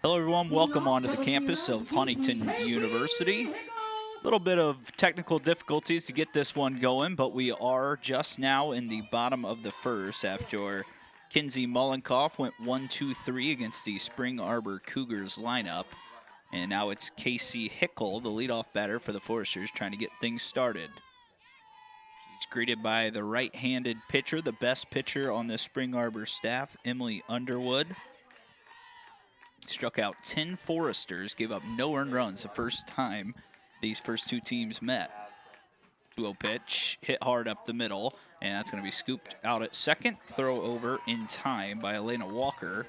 Hello everyone, welcome onto the campus of Huntington University. A little bit of technical difficulties to get this one going, but we are just now in the bottom of the first after Kinsey Mullenkoff went 1-2-3 against the Spring Arbor Cougars lineup. And now it's Casey Hickel, the leadoff batter for the Foresters, trying to get things started. She's greeted by the right-handed pitcher, the best pitcher on the Spring Arbor staff, Emily Underwood. Struck out 10 Foresters, gave up no earned runs the first time these first two teams met. 2-0 pitch, hit hard up the middle, and that's going to be scooped out at second. Throw over in time by Elena Walker.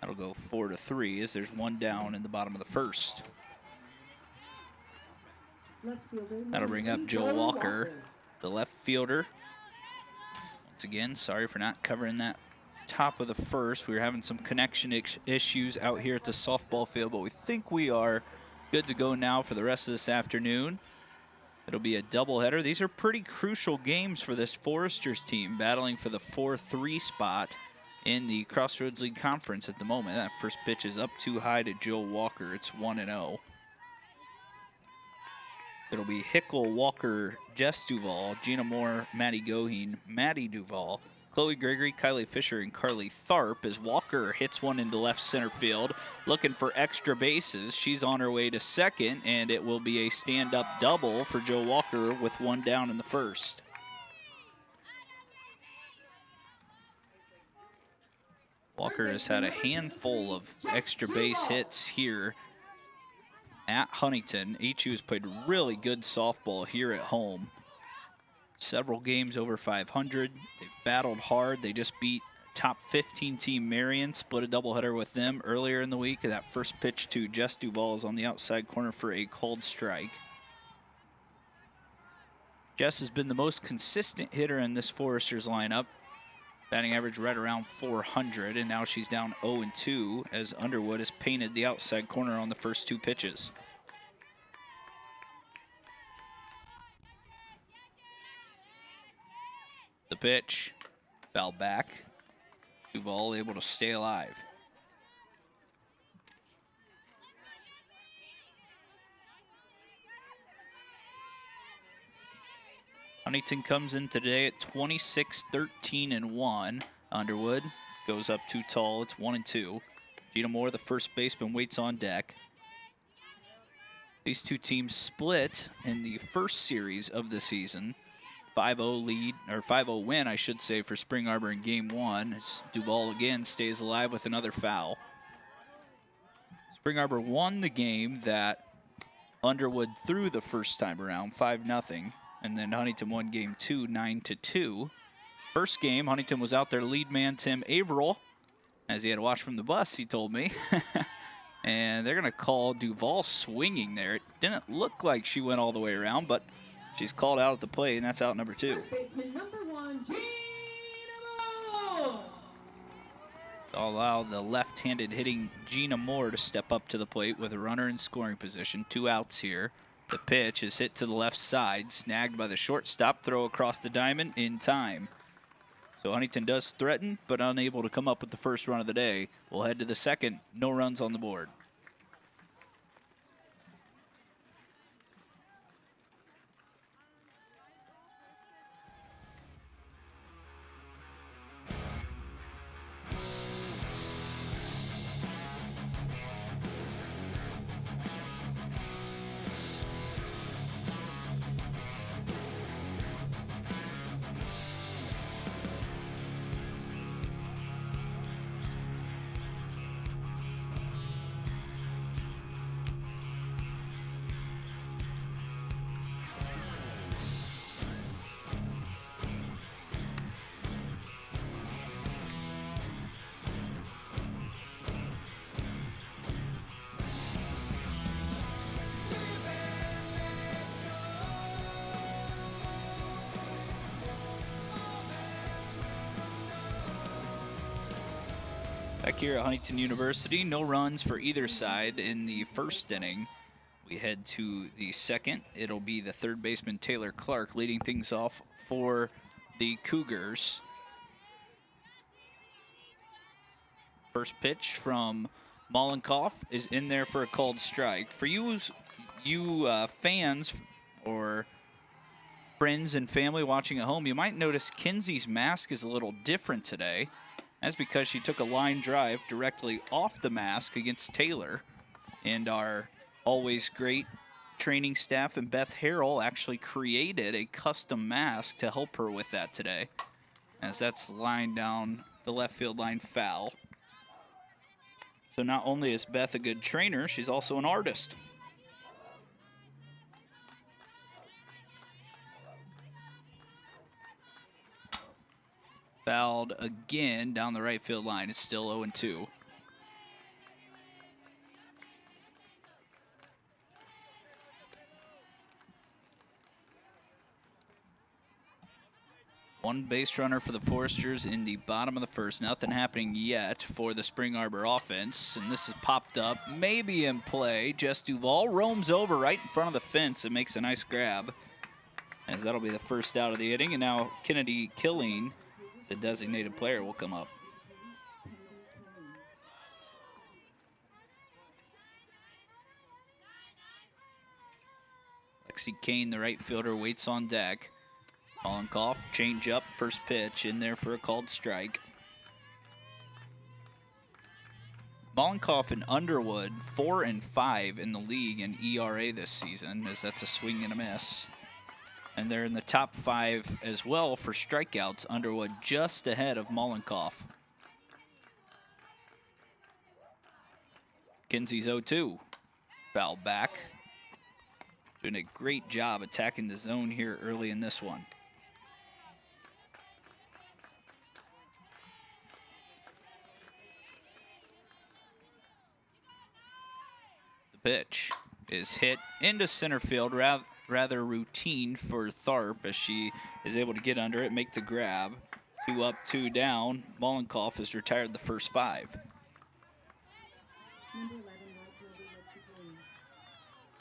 That'll go 4-3 as there's one down in the bottom of the first. That'll bring up Joe Walker, the left fielder. Once again, sorry for not covering that top of the first. We were having some connection issues out here at the softball field, but we think we are good to go now for the rest of this afternoon. It'll be a doubleheader. These are pretty crucial games for this Foresters team, battling for the 4-3 spot in the Crossroads League Conference at the moment. That first pitch is up too high to Joe Walker. It's 1-0. It'll be Hickel, Walker, Jess Duval, Gina Moore, Maddie Goheen, Maddie Duval, Chloe Gregory, Kylie Fisher, and Carly Tharp as Walker hits one into left center field, looking for extra bases. She's on her way to second, and it will be a stand-up double for Joe Walker with one down in the first. Walker has had a handful of extra base hits here at Huntington. HU has played really good softball here at home. Several games over 500. They've battled hard. They just beat top 15 team Marion, split a doubleheader with them earlier in the week. That first pitch to Jess Duval is on the outside corner for a called strike. Jess has been the most consistent hitter in this Foresters lineup. Batting average right around 400, and now she's down 0-2 as Underwood has painted the outside corner on the first two pitches. The pitch, foul back. Duval able to stay alive. Huntington comes in today at 26-13-1. Underwood goes up too tall. It's 1-2. Gina Moore, the first baseman, waits on deck. These two teams split in the first series of the season. 5-0 lead, or 5-0 win, I should say, for Spring Arbor in game one, as Duval again stays alive with another foul. Spring Arbor won the game that Underwood threw the first time around, 5-0, and then Huntington won game two, 9-2. First game, Huntington was out there lead man Tim Averill, as he had watched from the bus, he told me. And they're gonna call Duval swinging there. It didn't look like she went all the way around, but she's called out at the plate, and that's out number two. I'll allow the left-handed hitting Gina Moore to step up to the plate with a runner in scoring position. 2 outs here. The pitch is hit to the left side, snagged by the shortstop. Throw across the diamond in time. So Huntington does threaten, but unable to come up with the first run of the day. We'll head to the second. No runs on the board. Back here at Huntington University, no runs for either side in the first inning. We head to the second. It'll be the third baseman Taylor Clark leading things off for the Cougars. First pitch from Mollenkoff is in there for a called strike. For you fans or friends and family watching at home, you might notice Kinsey's mask is a little different today. That's because she took a line drive directly off the mask against Taylor. And our always great training staff and Beth Harrell actually created a custom mask to help her with that today, as that's lined down the left field line foul. So not only is Beth a good trainer, she's also an artist. Fouled again down the right field line. It's still 0-2. One base runner for the Foresters in the bottom of the first. Nothing happening yet for the Spring Arbor offense. And this is popped up, maybe in play. Jess Duvall roams over right in front of the fence and makes a nice grab, as that'll be the first out of the inning. And now Kennedy Killing, the designated player, will come up. Lexi Kane, the right fielder, waits on deck. Mollenkoff, change up, first pitch, in there for a called strike. Mollenkoff and Underwood, 4-5 in the league in ERA this season, as that's a swing and a miss. And they're in the top 5 as well for strikeouts. Underwood just ahead of Mollenkoff. Kinsey's 0-2. Foul back. Doing a great job attacking the zone here early in this one. Pitch is hit into center field, rather routine for Tharp, as she is able to get under it, make the grab. 2 up, 2 down. Mollenkoff has retired the first 5.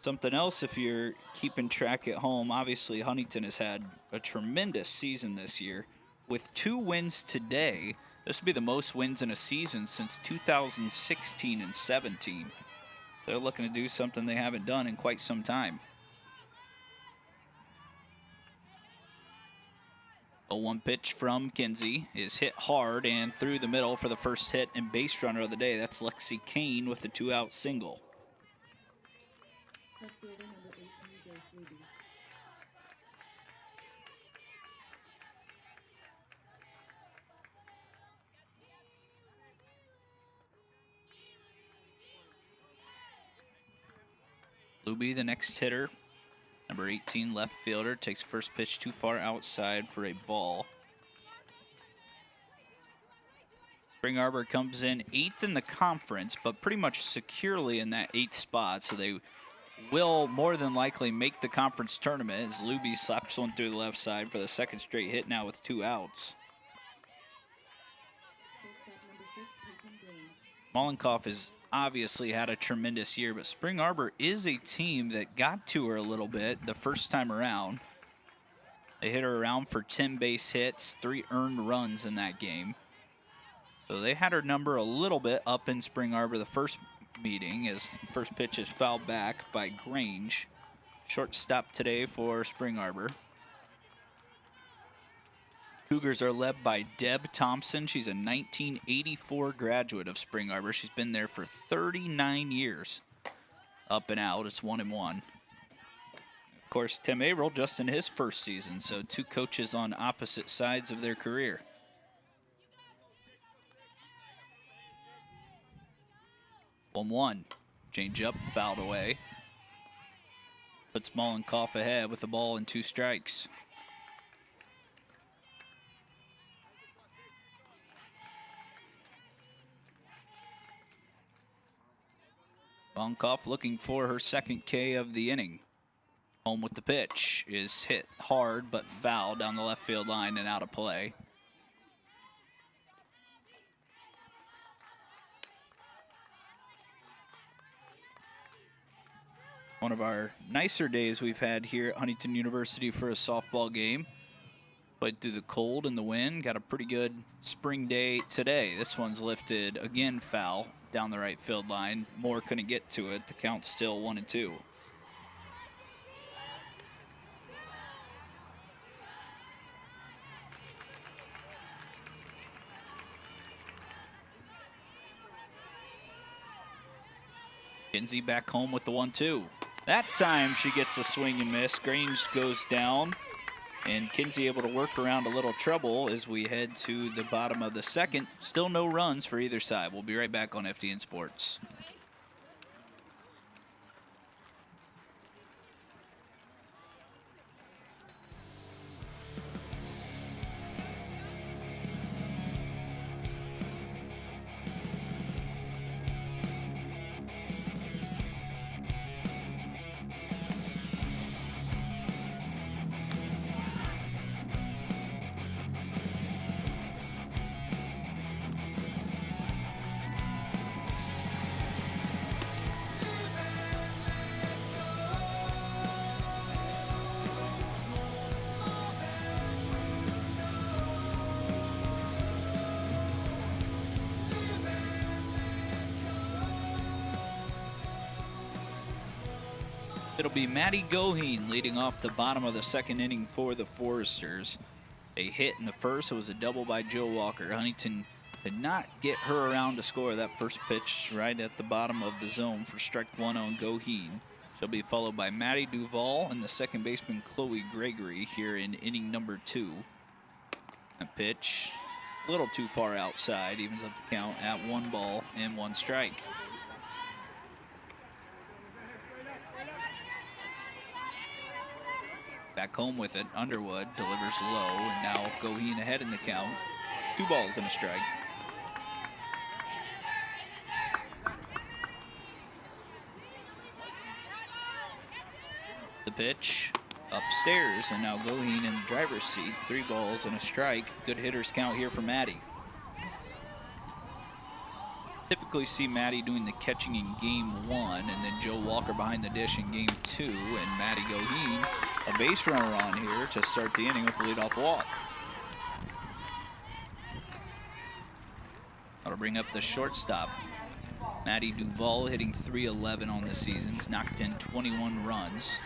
Something else, if you're keeping track at home, obviously Huntington has had a tremendous season this year. With 2 wins today, this would be the most wins in a season since 2016 and 17. They're looking to do something they haven't done in quite some time. A 1 pitch from Kinsey is hit hard and through the middle for the first hit and base runner of the day. That's Lexi Kane with the 2-out single. Luby, the next hitter, number 18 left fielder, takes first pitch too far outside for a ball. Spring Arbor comes in 8th in the conference, but pretty much securely in that 8th spot, so they will more than likely make the conference tournament, as Luby slaps one through the left side for the second straight hit now with 2 outs. Mollenkoff has obviously had a tremendous year, but Spring Arbor is a team that got to her a little bit the first time around. They hit her around for 10 base hits, 3 earned runs in that game. So they had her number a little bit up in Spring Arbor the first meeting, as first pitch is fouled back by Grange. Shortstop today for Spring Arbor. Cougars are led by Deb Thompson. She's a 1984 graduate of Spring Arbor. She's been there for 39 years. Up and out, it's 1-1. Of course, Tim Averill just in his first season, so 2 coaches on opposite sides of their career. One, change up, fouled away. Puts Mollenkoff ahead with the ball and 2 strikes. Mollenkoff looking for her second K of the inning. Home with the pitch is hit hard but foul down the left field line and out of play. One of our nicer days we've had here at Huntington University for a softball game. Played through the cold and the wind. Got a pretty good spring day today. This one's lifted again foul down the right field line. Moore couldn't get to it. The count's still 1-2. Kinsey back home with the 1-2. That time she gets a swing and miss. Grange goes down, and Kinsey able to work around a little trouble as we head to the bottom of the second. Still no runs for either side. We'll be right back on FDN Sports. It'll be Maddie Goheen leading off the bottom of the second inning for the Foresters. A hit in the first. It was a double by Joe Walker. Huntington did not get her around to score that first pitch right at the bottom of the zone for strike one on Goheen. She'll be followed by Maddie Duvall and the second baseman Chloe Gregory here in inning number 2. A pitch a little too far outside, evens up the count at 1 ball and 1 strike. Back home with it, Underwood delivers low, and now Goheen ahead in the count. 2 balls and a strike. The pitch upstairs, and now Goheen in the driver's seat. 3 balls and a strike. Good hitters count here for Maddie. Typically see Maddie doing the catching in game 1, and then Joe Walker behind the dish in game 2, and Maddie Goheen, a base runner on here to start the inning with a leadoff walk. That'll bring up the shortstop. Maddie Duvall hitting .311 on the season. He's knocked in 21 runs.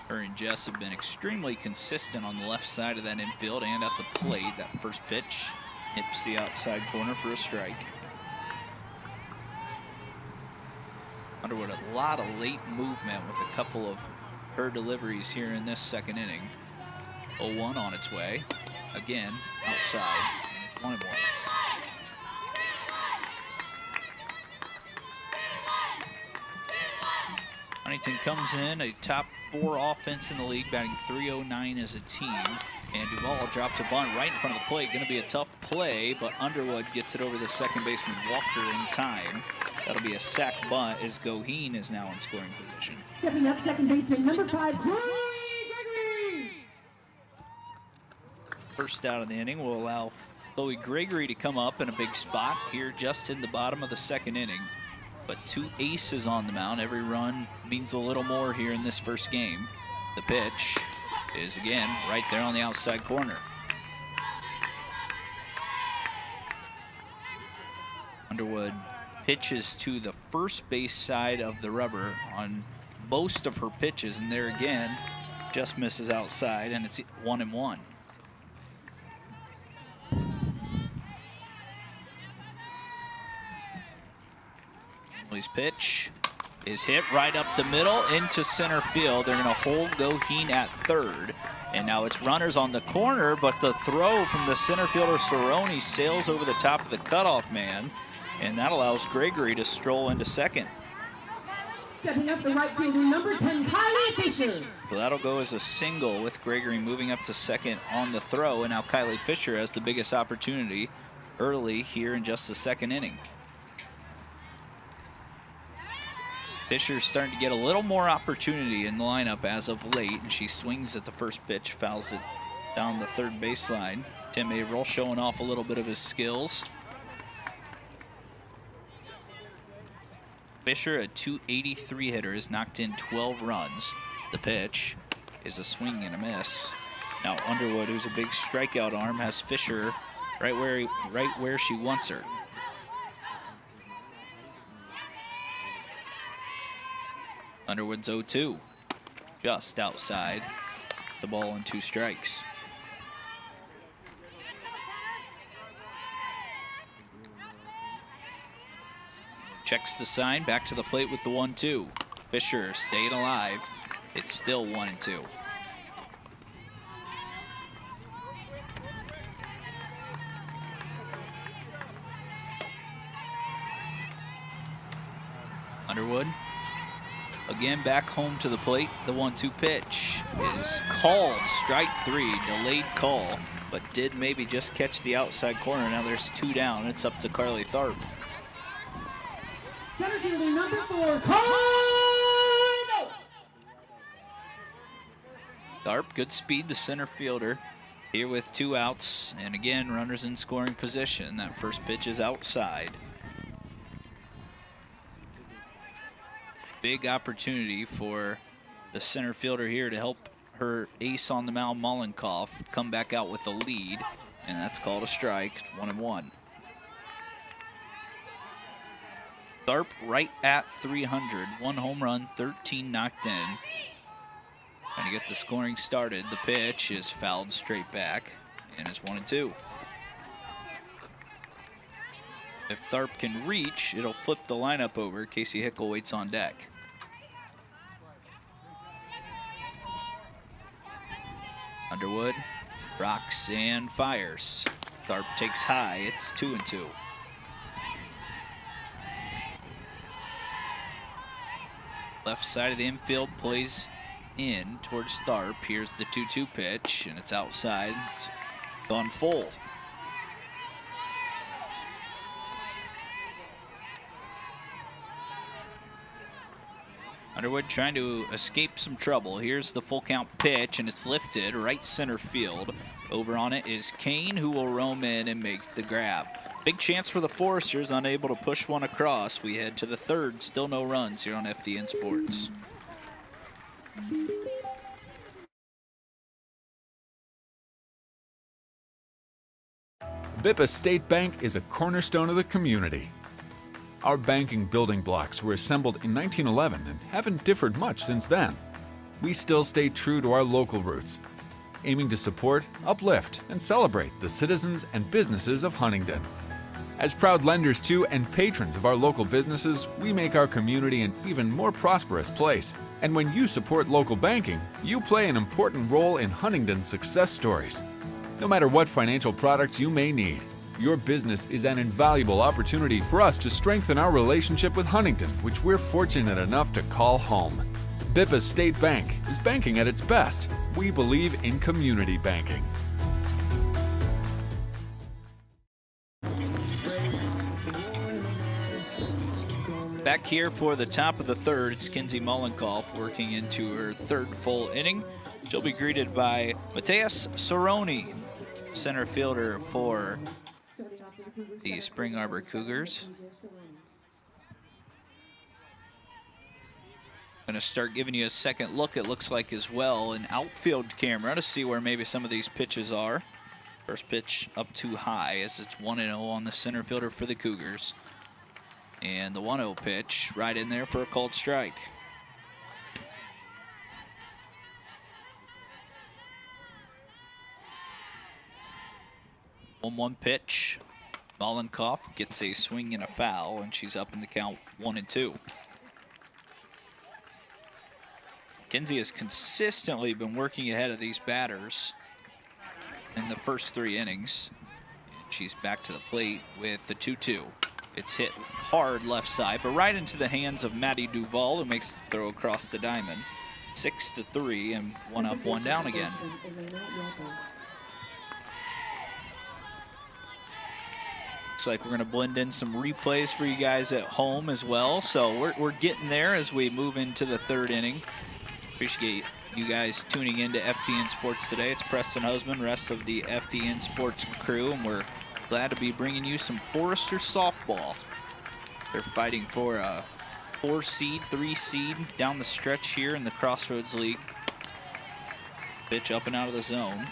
Her and Jess have been extremely consistent on the left side of that infield and at the plate. That first pitch nips the outside corner for a strike. Underwood, a lot of late movement with a couple of her deliveries here in this second inning. 0-1 on its way. Again, outside. It's 1-1. Huntington comes in, a top 4 offense in the league, batting .309 as a team. And Duvall drops a bunt right in front of the plate. Going to be a tough play, but Underwood gets it over the second baseman Walker in time. That'll be a sac bunt as Goheen is now in scoring position. Stepping up, second baseman number 5, Chloe Gregory. First out of the inning will allow Chloe Gregory to come up in a big spot here just in the bottom of the second inning. But 2 aces on the mound. Every run means a little more here in this first game. The pitch is again right there on the outside corner. Underwood pitches to the first base side of the rubber on most of her pitches, and there again just misses outside, and it's 1-1. Emily's pitch is hit right up the middle into center field. They're going to hold Goheen at third, and now it's runners on the corner, but the throw from the center fielder Cerrone sails over the top of the cutoff man, and that allows Gregory to stroll into second. Stepping up, the right fielder number 10, Kylie Fisher. So that'll go as a single with Gregory moving up to second on the throw, and now Kylie Fisher has the biggest opportunity early here in just the second inning. Fisher's starting to get a little more opportunity in the lineup as of late, and she swings at the first pitch, fouls it down the third baseline. Tim Averill showing off a little bit of his skills. Fisher, a .283 hitter, has knocked in 12 runs. The pitch is a swing and a miss. Now Underwood, who's a big strikeout arm, has Fisher right where she wants her. Underwood's 0-2. Just outside the ball and 2 strikes. Checks the sign, back to the plate with the 1-2. Fisher stayed alive. It's still 1-2. Underwood again back home to the plate. The 1-2 pitch is called. Strike 3, delayed call, but did maybe just catch the outside corner. Now there's 2 down. It's up to Carly Tharp. Center fielder number 4, Carly! Tharp, good speed, the center fielder. Here with 2 outs, and again, runners in scoring position. That first pitch is outside. Big opportunity for the center fielder here to help her ace on the mound, Mollenkoff, come back out with a lead, and that's called a strike, 1-1. Tharp right at 300, 1 home run, 13 knocked in. Trying to get the scoring started. The pitch is fouled straight back, and it's 1-2. If Tharp can reach, it'll flip the lineup over. Casey Hickle waits on deck. Underwood rocks and fires. Tharp takes high. It's 2-2. Left side of the infield plays in towards Tharp. Here's the 2-2 pitch, and it's outside. It's gone full. Underwood trying to escape some trouble. Here's the full count pitch, and it's lifted right center field. Over on it is Kane, who will roam in and make the grab. Big chance for the Foresters, unable to push one across. We head to the 3rd, still no runs here on FDN Sports. Bippa State Bank is a cornerstone of the community. Our banking building blocks were assembled in 1911 and haven't differed much since then. We still stay true to our local roots, aiming to support, uplift, and celebrate the citizens and businesses of Huntington. As proud lenders to and patrons of our local businesses, we make our community an even more prosperous place. And when you support local banking, you play an important role in Huntington's success stories. No matter what financial products you may need, your business is an invaluable opportunity for us to strengthen our relationship with Huntington, which we're fortunate enough to call home. Bippa State Bank is banking at its best. We believe in community banking. Back here for the top of the 3rd, it's Kinsey Mollenkoff working into her 3rd full inning. She'll be greeted by Mateus Cerrone, center fielder for the Spring Arbor Cougars. Going to start giving you a second look, it looks like, as well, an outfield camera to see where maybe some of these pitches are. First pitch up too high as it's 1-0 on the center fielder for the Cougars. And the 1-0 pitch right in there for a called strike. One pitch. Mollenkoff gets a swing and a foul, and she's up in the count 1-2. Kinsey has consistently been working ahead of these batters in the first 3 innings. And she's back to the plate with the 2-2. It's hit hard left side, but right into the hands of Maddie Duval, who makes the throw across the diamond. 6-3, and 1 up, 1 down again. Looks like we're going to blend in some replays for you guys at home as well. So we're getting there as we move into the 3rd inning. Appreciate you guys tuning in to FTN Sports today. It's Preston Husband, rest of the FTN Sports crew, and we're glad to be bringing you some Forester softball. They're fighting for a 4 seed, 3 seed down the stretch here in the Crossroads League. Pitch up and out of the zone.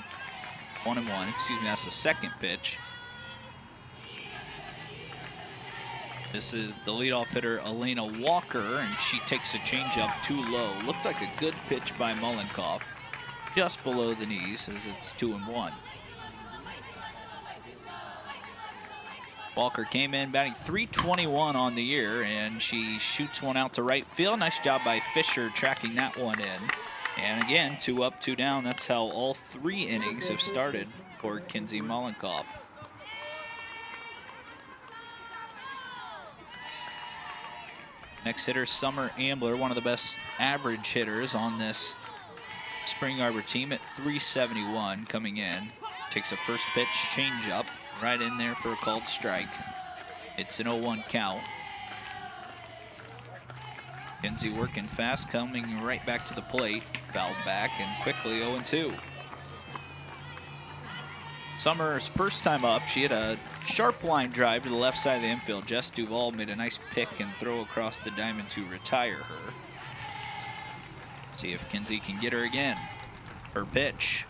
1-1, excuse me, that's the second pitch. This is the leadoff hitter, Elena Walker, and she takes a changeup too low. Looked like a good pitch by Mullenkoff, just below the knees, as it's 2-1. Walker came in batting .321 on the year, and she shoots one out to right field. Nice job by Fisher tracking that one in. And again, 2 up, 2 down. That's how all 3 innings have started for Kinsey Mullenkoff. Next hitter, Summer Ambler, one of the best average hitters on this Spring Arbor team at .371 coming in. Takes a first pitch changeup right in there for a called strike. It's an 0-1 count. Kinsey working fast, coming right back to the plate. Fouled back and quickly 0-2. Summer's first time up, she had a sharp line drive to the left side of the infield. Jess Duvall made a nice pick and throw across the diamond to retire her. See if Kinsey can get her again. Her pitch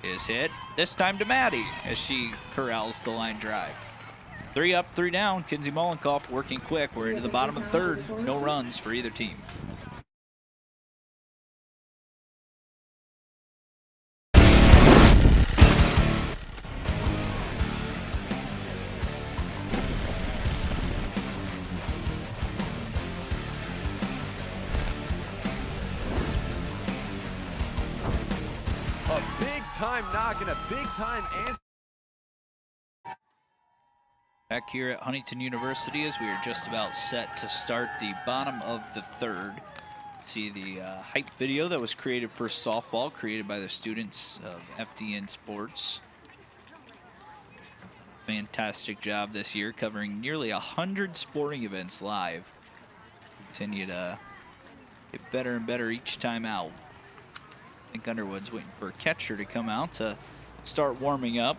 is hit, this time to Maddie as she corrals the line drive. 3 up, 3 down. Kinsey Mullenkoff working quick. We're into the bottom of the third. No runs for either team. A big time knock and a big time answer. Back here at Huntington University as we are just about set to start the bottom of the third. See the hype video that was created for softball, created by the students of FDN Sports. Fantastic job this year, covering nearly 100 sporting events live. Continue to get better and better each time out. I think Underwood's waiting for a catcher to come out to start warming up.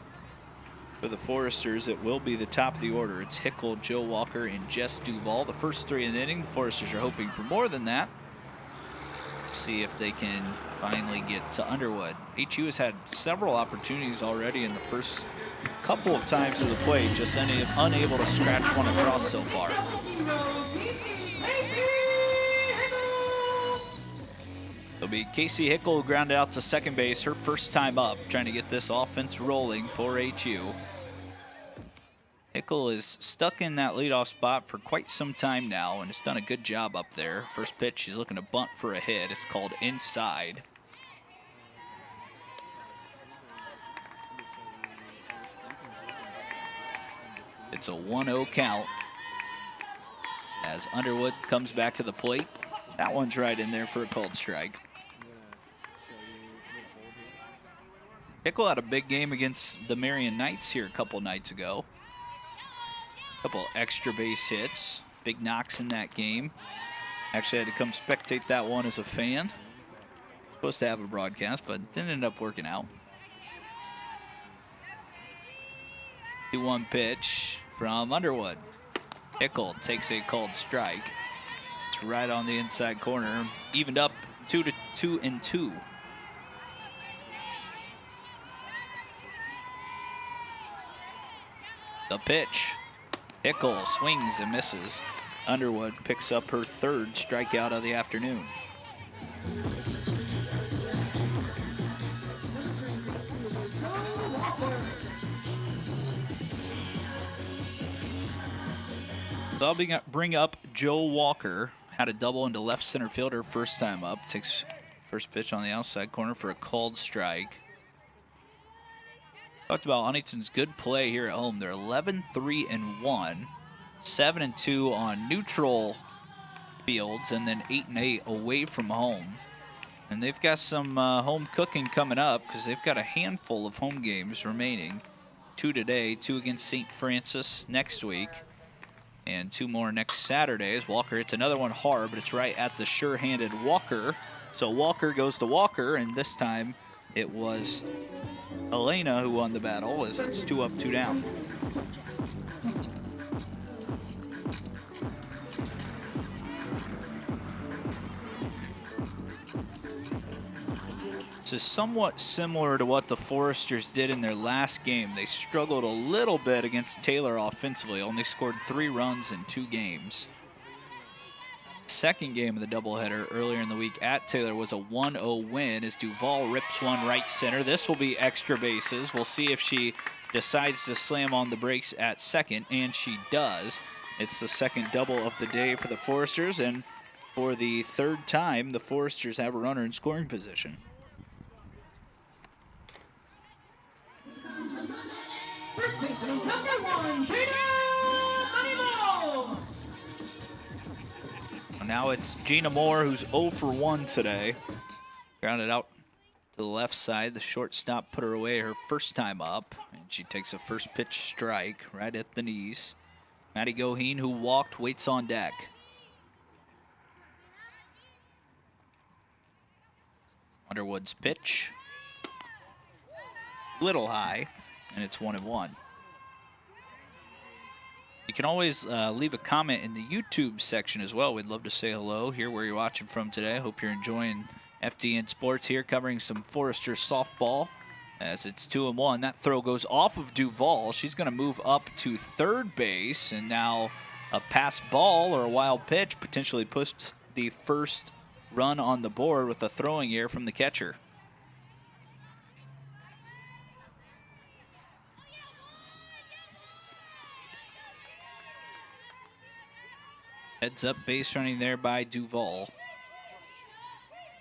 For the Foresters, it will be the top of the order. It's Hickle, Joe Walker, and Jess Duvall. The first 3 in the inning. The Foresters are hoping for more than that. See if they can finally get to Underwood. HU has had several opportunities already in the first couple of times to the plate, just unable to scratch one across so far. It'll be Casey Hickle who grounded out to second base, her first time up, trying to get this offense rolling for HU. Hickle is stuck in that leadoff spot for quite some time now and has done a good job up there. First pitch, she's looking to bunt for a hit. It's called inside. It's a 1-0 count as Underwood comes back to the plate. That one's right in there for a called strike. Hickle had a big game against the Marion Knights here a couple nights ago. Couple extra base hits, big knocks in that game. Actually had to come spectate that one as a fan. Supposed to have a broadcast, but didn't end up working out. 2-1 pitch from Underwood. Hickle takes a called strike. It's right on the inside corner, evened up 2-2. The pitch. Hickle swings and misses. Underwood picks up her 3rd strikeout of the afternoon. So I'll bring up Joe Walker. Had a double into left center fielder first time up. Takes first pitch on the outside corner for a called strike. Talked about Huntington's good play here at home. They're 11-3-1, 7-2 on neutral fields, and then 8-8 away from home. And they've got some home cooking coming up because they've got a handful of home games remaining. 2 today, 2 against St. Francis next week, and 2 more next Saturday as Walker hits another one hard, but it's right at the sure-handed Walker. So Walker goes to Walker, and this time it was Elena who won the battle as it's 2 up, 2 down. This is somewhat similar to what the Foresters did in their last game. They struggled a little bit against Taylor offensively, only scored 3 runs in 2 games. Second game of the doubleheader earlier in the week at Taylor was a 1-0 win as Duval rips one right center. This will be extra bases. We'll see if she decides to slam on the brakes at second, and she does. It's the second double of the day for the Foresters, and for the 3rd time, the Foresters have a runner in scoring position. First baseman, number 1, Gina Moore. Now it's Gina Moore, who's 0 for 1 today. Grounded out to the left side. The shortstop put her away her first time up, and she takes a first pitch strike right at the knees. Maddie Goheen, who walked, waits on deck. Underwood's pitch. Little high, and it's 1-1. You can always leave a comment in the YouTube section as well. We'd love to say hello, hear where you're watching from today. Hope you're enjoying FDN Sports here, covering some Forester softball as it's 2-1. That throw goes off of Duval. She's going to move up to third base, and now a pass ball or a wild pitch potentially puts the first run on the board with a throwing error from the catcher. Heads up base running there by Duval.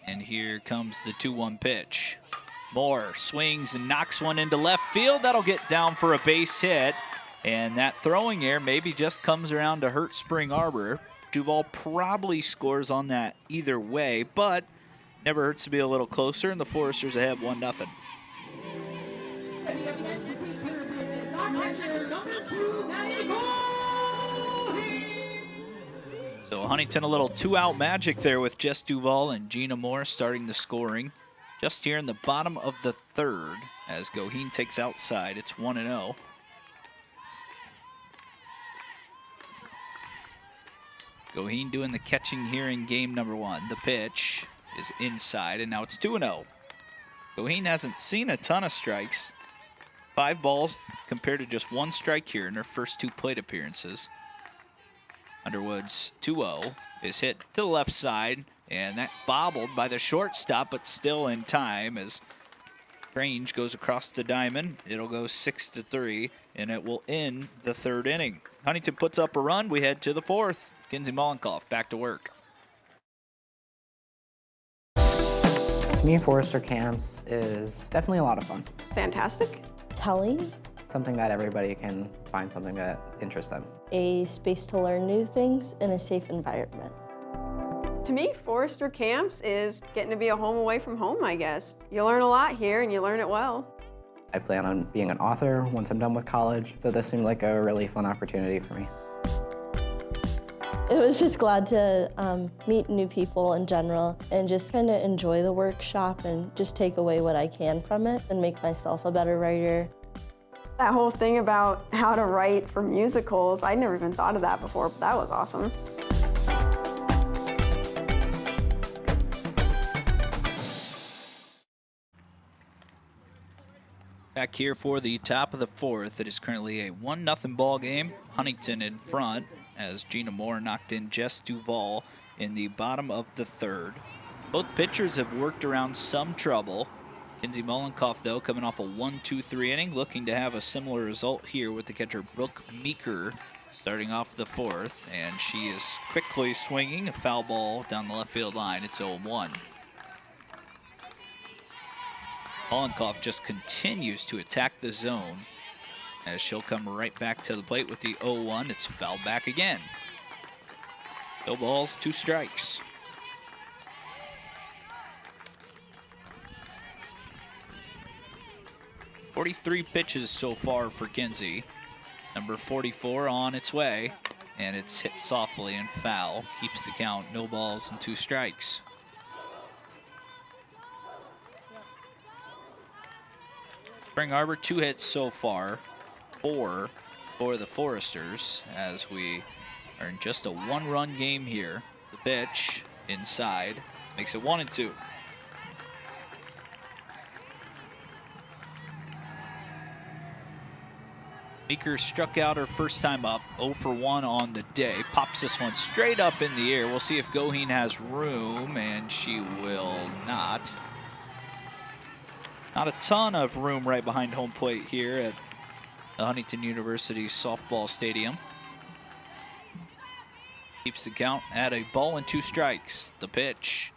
And here comes the 2-1 pitch. Moore swings and knocks one into left field. That'll get down for a base hit. And that throwing error maybe just comes around to hurt Spring Arbor. Duval probably scores on that either way, but never hurts to be a little closer, and the Foresters ahead 1-0. So Huntington a little 2-out magic there with Jess Duval and Gina Moore starting the scoring. Just here in the bottom of the 3rd as Goheen takes outside. It's 1-0. Goheen doing the catching here in game number 1. The pitch is inside, and now it's 2-0. Goheen hasn't seen a ton of strikes. 5 balls compared to just 1 strike here in her first 2 plate appearances. Underwood's 2-0 is hit to the left side, and that bobbled by the shortstop, but still in time as Grange goes across the diamond. It'll go 6-3, and it will end the 3rd inning. Huntington puts up a run. We head to the 4th. Kinsey Mollenkoff back to work. To me, Forester Camps is definitely a lot of fun. Fantastic. Telling, Something that everybody can find something that interests them. a space to learn new things in a safe environment. To me, Forester Camps is getting to be a home away from home, I guess. You learn a lot here and you learn it well. I plan on being an author once I'm done with college, so this seemed like a really fun opportunity for me. It was just glad to meet new people in general and just kind of enjoy the workshop and just take away what I can from it and make myself a better writer. That whole thing about how to write for musicals, I never even thought of that before, but that was awesome. Back here for the top of the 4th. It is currently a 1-0 ball game. Huntington in front as Gina Moore knocked in Jess Duval in the bottom of the 3rd. Both pitchers have worked around some trouble. Kinsey Mollenkoff, though, coming off a 1-2-3 inning, looking to have a similar result here with the catcher Brooke Meeker starting off the 4th. And she is quickly swinging a foul ball down the left field line. It's 0-1. Mollenkoff just continues to attack the zone as she'll come right back to the plate with the 0-1. It's fouled back again. No balls, 2 strikes. .43 pitches so far for Kinsey. Number 44 on its way, and it's hit softly and foul. Keeps the count, no balls and 2 strikes. Spring Arbor, 2 hits so far, 4 for the Foresters as we are in just a 1-run game here. The pitch inside makes it 1-2. Meeker struck out her first time up, 0 for 1 on the day. Pops this one straight up in the air. We'll see if Goheen has room, and she will not. Not a ton of room right behind home plate here at the Huntington University softball stadium. Keeps the count at a ball and 2 strikes. The pitch,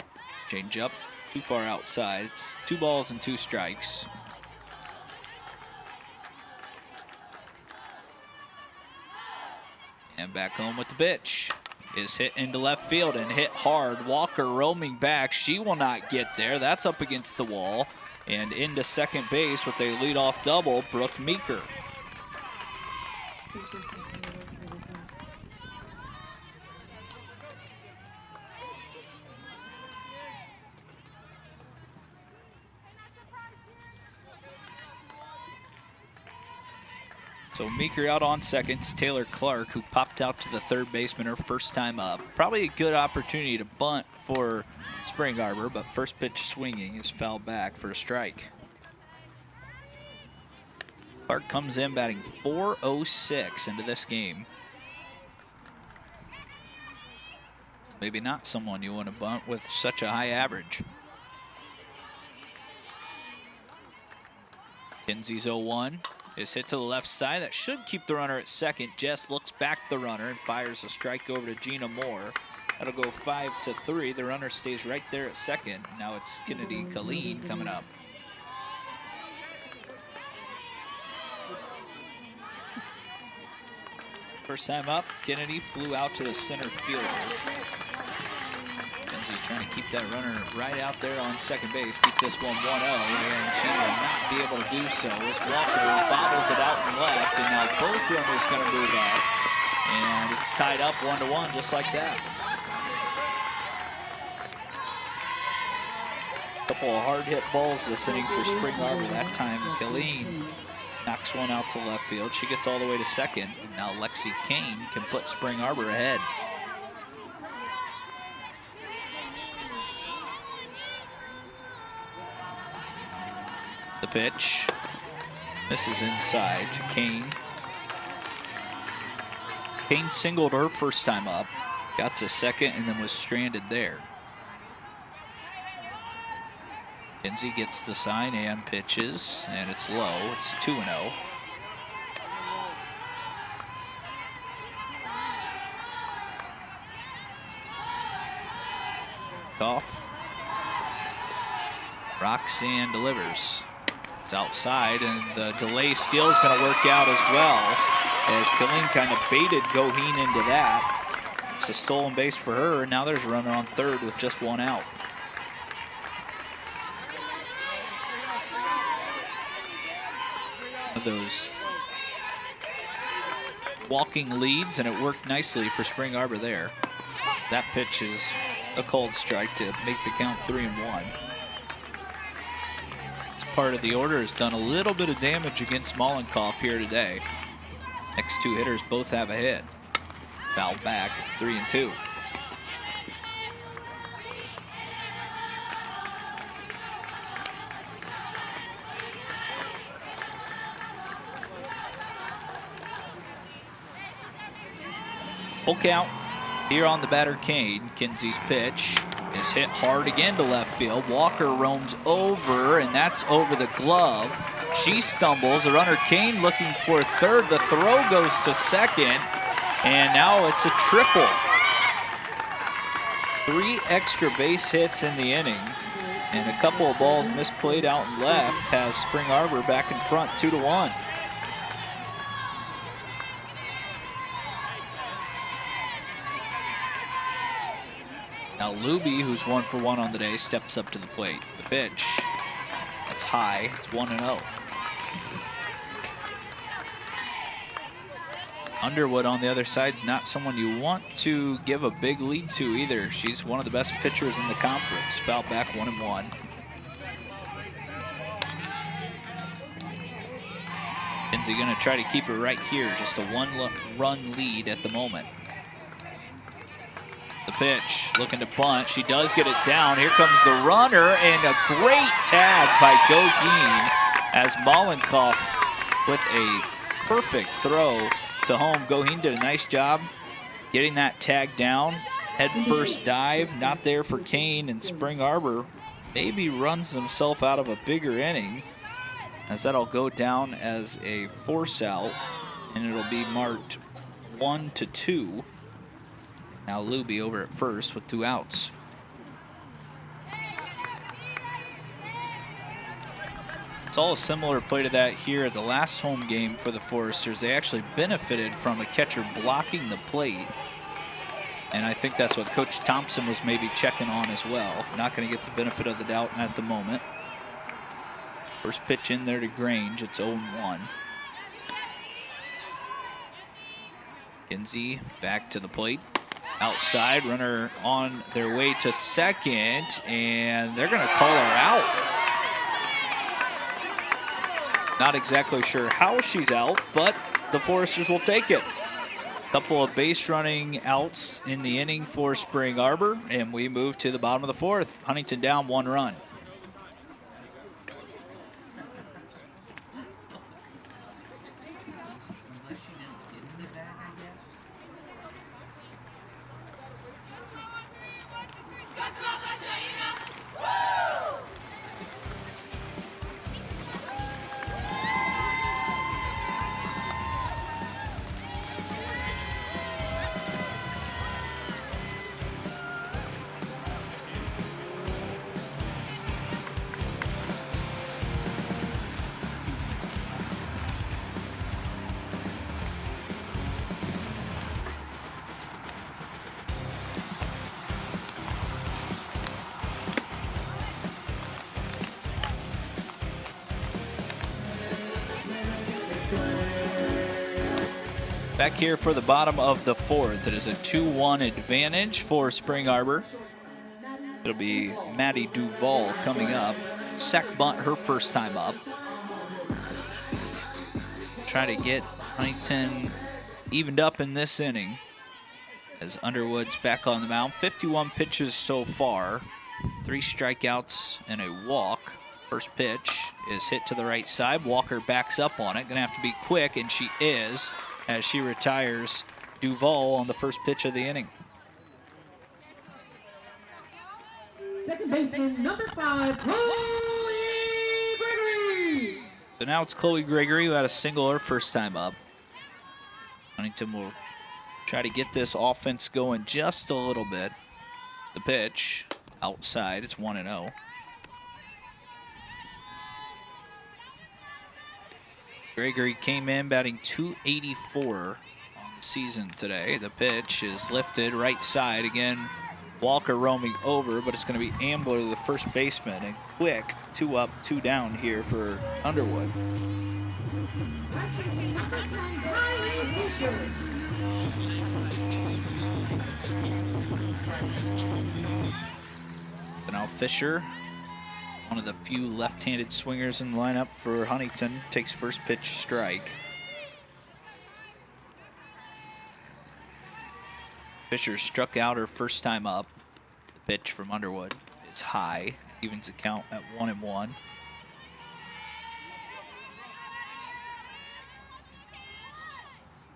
change up, too far outside. It's 2 balls and 2 strikes. And back home with the pitch. Is hit into left field and hit hard. Walker roaming back. She will not get there. That's up against the wall. And into second base with a leadoff double, Brooke Meeker. So Meeker out on second. It's Taylor Clark, who popped out to the third baseman her first time up. Probably a good opportunity to bunt for Spring Arbor, but first pitch swinging is fouled back for a strike. Clark comes in batting .406 into this game. Maybe not someone you want to bunt with such a high average. Kinsey's 0-1. Is hit to the left side. That should keep the runner at second. Jess looks back the runner and fires a strike over to Gina Moore. That'll go 5-3. The runner stays right there at second. Now it's Kennedy Colleen coming up. First time up, Kennedy flew out to the center fielder. Kinsey trying to keep that runner right out there on second base. Keep this one 1-0, and she will not be able to do so as Walker bobbles it out and left, and now both runners going to move up. And it's tied up 1-1 just like that. Couple of hard hit balls this inning for Spring Arbor. That time Colleen knocks one out to left field. She gets all the way to second, and now Lexi Kane can put Spring Arbor ahead. The pitch misses inside to Kane. Kane singled her first time up, got to second, and then was stranded there. Kinsey gets the sign and pitches, and it's low. It's 2-0. Off. Rocks and delivers. It's outside, and the delay steal is going to work out as well, as Colleen kind of baited Goheen into that. It's a stolen base for her, and now there's a runner on third with just 1 out. One of those walking leads, and it worked nicely for Spring Arbor there. That pitch is a cold strike to make the count 3-1. Part of the order has done a little bit of damage against Mollenkoff here today. Next 2 hitters both have a hit. Fouled back, it's 3-2. Full count here on the batter Kane. Kinsey's pitch is hit hard again to left field. Walker roams over, and that's over the glove. She stumbles. The runner Kane looking for third. The throw goes to second, and now it's a triple. 3 extra base hits in the inning, and a couple of balls misplayed out and left has Spring Arbor back in front 2-1. Now Luby, who's 1 for 1 on the day, steps up to the plate. The pitch, that's high, it's 1-0. Underwood on the other side is not someone you want to give a big lead to either. She's one of the best pitchers in the conference. Foul back 1-1. Kinsey gonna try to keep her right here, just a 1-run lead at the moment. The pitch, looking to bunt. She does get it down. Here comes the runner, and a great tag by Goheen as Mollenkoff with a perfect throw to home. Goheen did a nice job getting that tag down. Head first dive, not there for Kane, and Spring Arbor maybe runs himself out of a bigger inning, as that'll go down as a force out, and it'll be marked 1-2. Now Luby over at first with 2 outs. All a similar play to that here at the last home game for the Foresters. They actually benefited from a catcher blocking the plate, and I think that's what Coach Thompson was maybe checking on as well. Not going to get the benefit of the doubt at the moment. First pitch in there to Grange. It's 0-1. Kinsey back to the plate. Outside, runner on their way to second, and they're going to call her out. Not exactly sure how she's out, but the Foresters will take it. Couple of base running outs in the inning for Spring Arbor, and we move to the bottom of the 4th. Huntington down 1 run. Back here for the bottom of the 4th. It is a 2-1 advantage for Spring Arbor. It'll be Maddie Duvall coming up. Sec bunt her first time up. Try to get Huntington evened up in this inning as Underwood's back on the mound. 51 pitches so far. 3 strikeouts and a walk. First pitch is hit to the right side. Walker backs up on it. Gonna have to be quick, and she is, as she retires Duvall on the first pitch of the inning. Second baseman, number 5, Chloe Gregory. So now it's Chloe Gregory who had a single her first time up. Huntington will try to get this offense going just a little bit. The pitch outside, it's 1-0. Gregory came in batting .284 on the season today. The pitch is lifted right side. Again, Walker roaming over, but it's going to be Ambler, the first baseman, and quick 2 up, 2 down here for Underwood. So now Fisher, one of the few left-handed swingers in the lineup for Huntington, takes first pitch strike. Fisher struck out her first time up. The pitch from Underwood is high, evens the count at 1-1.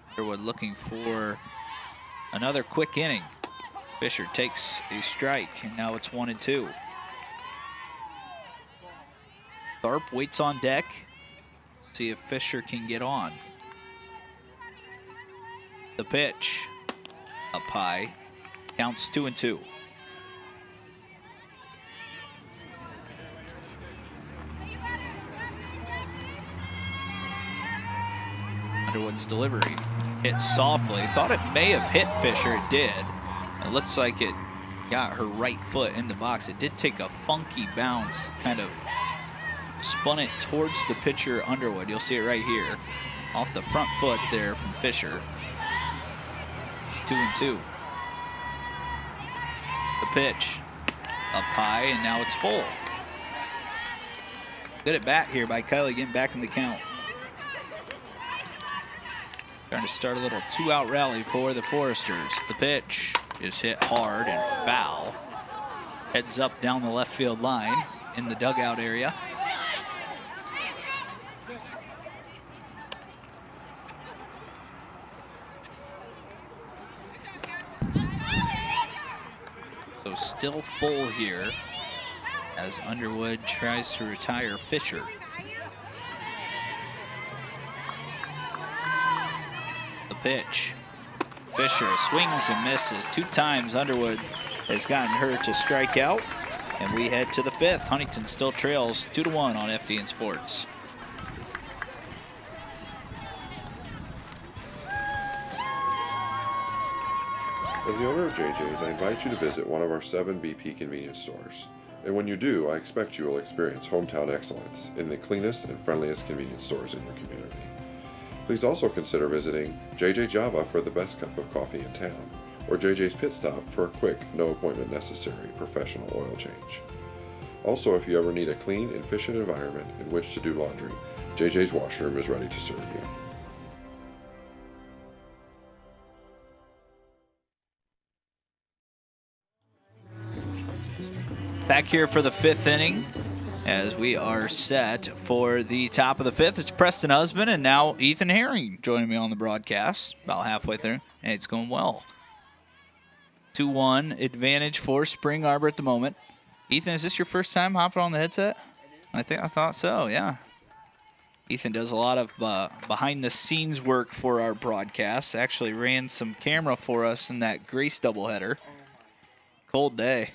Underwood looking for another quick inning. Fisher takes a strike, and now it's 1-2. Tharp waits on deck. See if Fisher can get on. The pitch up high. Counts 2-2. Underwood's delivery hit softly. Thought it may have hit Fisher. It did. It looks like it got her right foot in the box. It did take a funky bounce, kind of spun it towards the pitcher Underwood. You'll see it right here. Off the front foot there from Fisher. It's 2-2. The pitch up high, and now it's full. Good at bat here by Kylie, getting back in the count. Trying to start a little 2-out rally for the Foresters. The pitch is hit hard and foul. Heads up down the left field line in the dugout area. So still full here as Underwood tries to retire Fisher. The pitch. Fisher swings and misses. 2 times Underwood has gotten her to strike out. And we head to the 5th. Huntington still trails 2-1 on FDN Sports. As the owner of JJ's, I invite you to visit one of our 7 BP convenience stores. And when you do, I expect you will experience hometown excellence in the cleanest and friendliest convenience stores in your community. Please also consider visiting JJ Java for the best cup of coffee in town, or JJ's Pit Stop for a quick, no appointment necessary professional oil change. Also, if you ever need a clean and efficient environment in which to do laundry, JJ's Washroom is ready to serve you. Back here for the 5th inning as we are set for the top of the 5th. It's Preston Husband and now Ethan Herring joining me on the broadcast about halfway through. Hey, it's going well. 2-1 advantage for Spring Arbor at the moment. Ethan, is this your first time hopping on the headset? I thought so, yeah. Ethan does a lot of behind-the-scenes work for our broadcasts. Actually ran some camera for us in that Grace doubleheader. Cold day.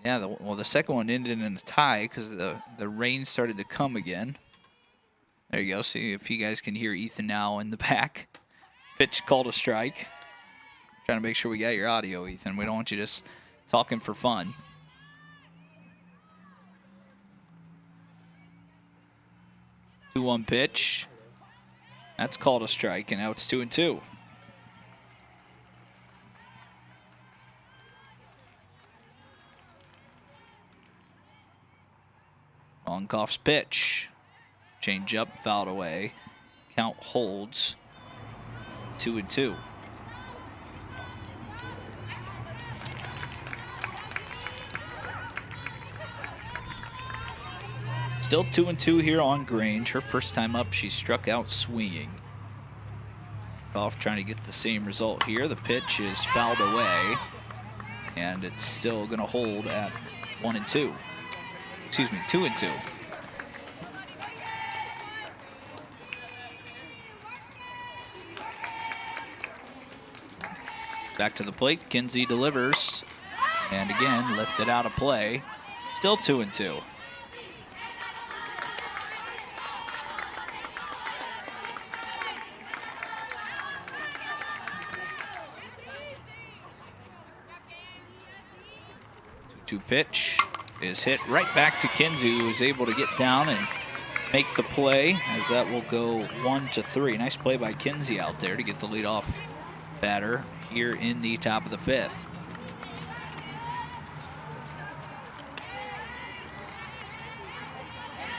Yeah, the second one ended in a tie because the rain started to come again. There you go. See if you guys can hear Ethan now in the back. Pitch called a strike. Trying to make sure we got your audio, Ethan. We don't want you just talking for fun. Two 2-1 pitch. That's called a strike, and now it's 2-2. Longoff's pitch. Change up, fouled away. Count holds. 2-2. Still 2-2 here on Grange. Her first time up, she struck out swinging. Goff trying to get the same result here. The pitch is fouled away, and it's still going to hold at 1-2. Excuse me, 2-2. Back to the plate, Kinsey delivers, and again lifted out of play. Still 2-2. Two pitch is hit right back to Kinsey, who is able to get down and make the play, as that will go 1-3. Nice play by Kinsey out there to get the leadoff batter here in the top of the 5th.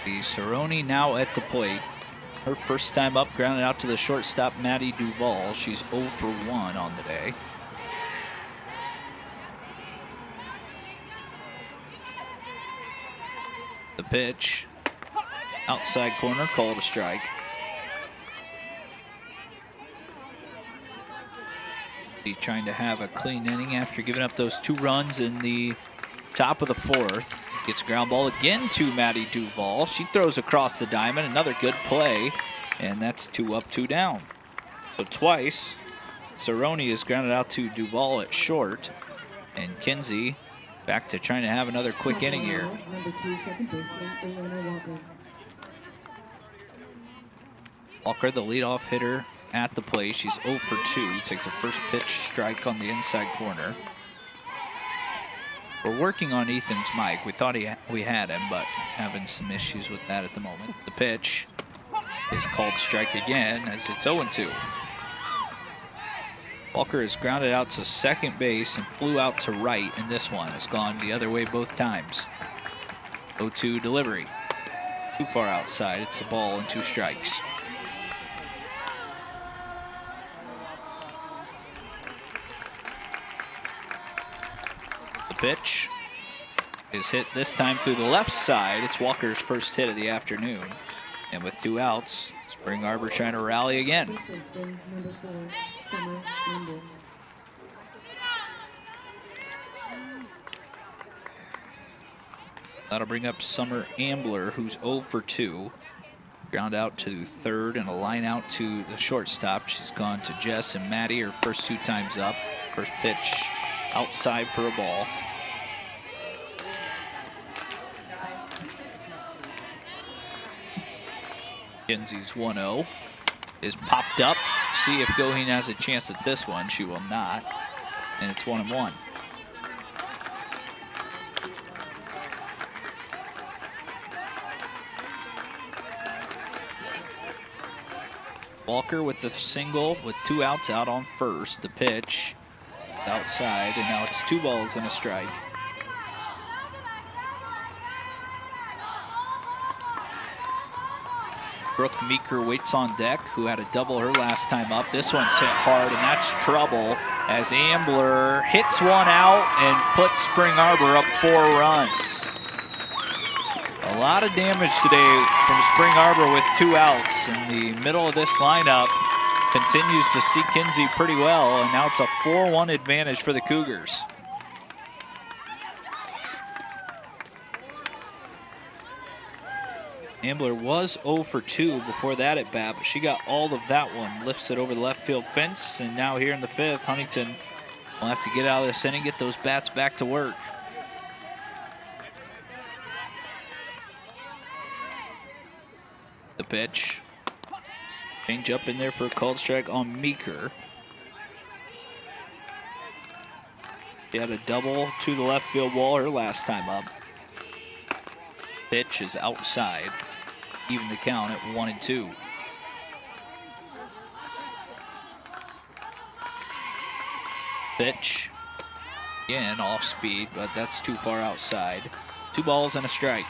The Cerrone now at the plate. Her first time up, grounded out to the shortstop, Maddie Duvall. She's 0 for 1 on the day. The pitch, outside corner, called a strike. He's trying to have a clean inning after giving up those 2 runs in the top of the 4th. Gets ground ball again to Maddie Duvall. She throws across the diamond, another good play, and that's 2 up, 2 down. So twice, Cerrone is grounded out to Duvall at short, and Kinsey back to trying to have another quick inning here. Number 2, second baseman, Ilana Walker. Walker, the leadoff hitter at the plate. She's 0 for 2. Takes a first pitch strike on the inside corner. We're working on Ethan's mic. We thought we had him, but having some issues with that at the moment. The pitch is called strike again as it's 0-2. Walker is grounded out to second base and flew out to right in this one. It's gone the other way both times. 0-2 delivery. Too far outside. It's a ball and 2 strikes. The pitch is hit this time through the left side. It's Walker's first hit of the afternoon. And with 2 outs, it's Spring Arbor trying to rally again. Number 4, Summer Ambler. That'll bring up Summer Ambler, who's 0 for 2. Ground out to third and a line out to the shortstop. She's gone to Jess and Maddie her first 2 times up. First pitch outside for a ball. Kenzie's 1-0 is popped up. See if Goheen has a chance at this one. She will not. And it's 1-1. Walker with the single with 2 outs out on first. The pitch is outside, and now it's 2 balls and a strike. Brooke Meeker waits on deck, who had a double her last time up. This one's hit hard, and that's trouble as Ambler hits one out and puts Spring Arbor up 4 runs. A lot of damage today from Spring Arbor with 2 outs. In the middle of this lineup, continues to see Kenzie pretty well, and now it's a 4-1 advantage for the Cougars. Ambler was 0 for 2 before that at bat, but she got all of that one. Lifts it over the left field fence, and now here in the 5th, Huntington will have to get out of this inning, get those bats back to work. The pitch. Change up in there for a called strike on Meeker. She had a double to the left field wall her last time up. Pitch is outside. Even the count at 1-2. Pitch. Again, off speed, but that's too far outside. 2 balls and a strike.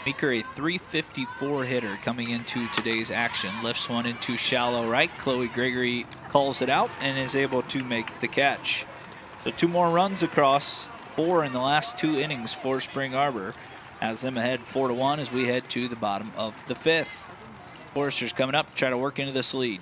Meeker, a .354 hitter coming into today's action. Lifts one into shallow right. Chloe Gregory calls it out and is able to make the catch. So 2 more runs across, 4 in the last 2 innings for Spring Arbor. Has them ahead 4-1 as we head to the bottom of the 5th. Foresters coming up to try to work into this lead.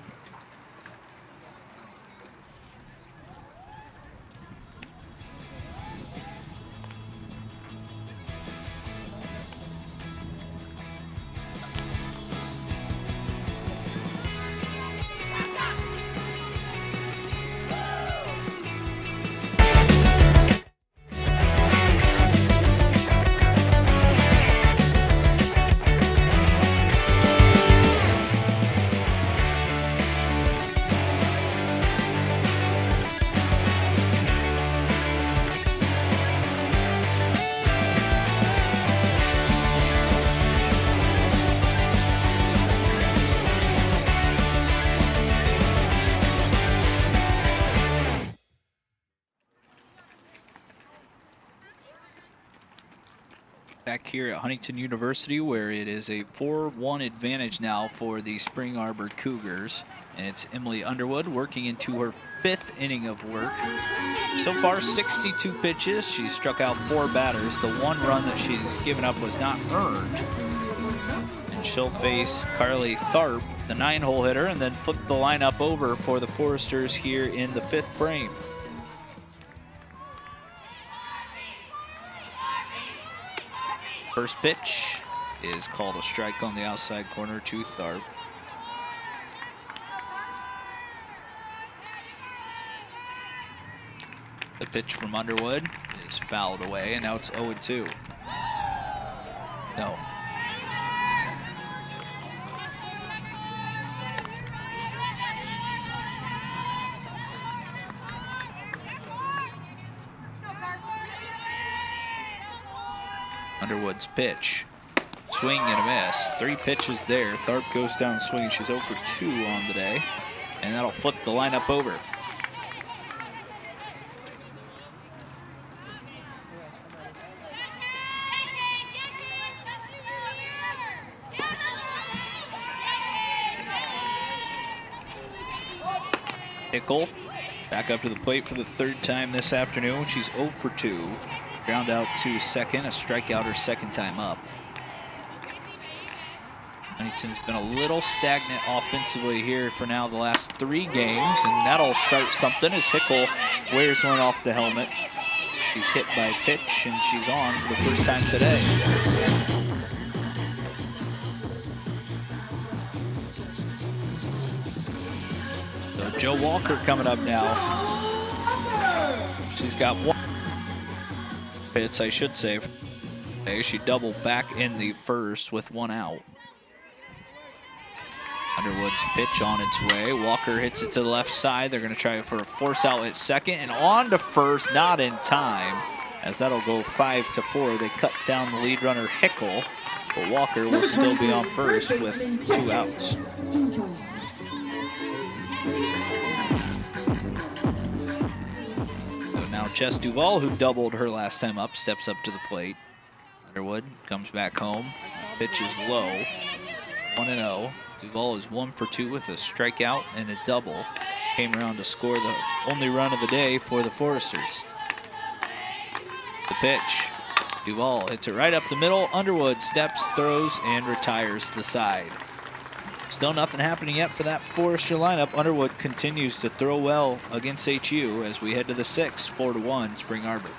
Back here at Huntington University, where it is a 4-1 advantage now for the Spring Arbor Cougars. And it's Emily Underwood working into her 5th inning of work. So far, 62 pitches. She's struck out 4 batters. The 1 run that she's given up was not earned. And she'll face Carly Tharp, the 9-hole hitter, and then flip the lineup over for the Foresters here in the 5th frame. First pitch is called a strike on the outside corner to Tharp. The pitch from Underwood is fouled away, and now it's 0-2. No. Underwood's pitch. Swing and a miss. 3 pitches there. Tharp goes down swinging. She's 0 for 2 on the day. And that'll flip the lineup over. Hickle back up to the plate for the 3rd time this afternoon. She's 0 for 2. Ground out to second, a strikeout her 2nd time up. Huntington's been a little stagnant offensively here for now the last 3 games, and that'll start something as Hickle wears one off the helmet. She's hit by a pitch, and she's on for the first time today. So Joe Walker coming up now. She's got 1 hits, I should say. She doubled back in the first with 1 out. Underwood's pitch on its way. Walker hits it to the left side. They're going to try for a force out at second, and on to first, not in time, as that'll go 5-4. They cut down the lead runner Hickle, but Walker will still be on first with 2 outs. So now Chess Duval, who doubled her last time up, steps up to the plate. Underwood comes back home. Pitch is low. 1-0. Duval is 1 for 2 with a strikeout and a double. Came around to score the only run of the day for the Foresters. The pitch. Duval hits it right up the middle. Underwood steps, throws, and retires the side. Still nothing happening yet for that Forester lineup. Underwood continues to throw well against HU as we head to the 6th, 4-1 Spring Arbor.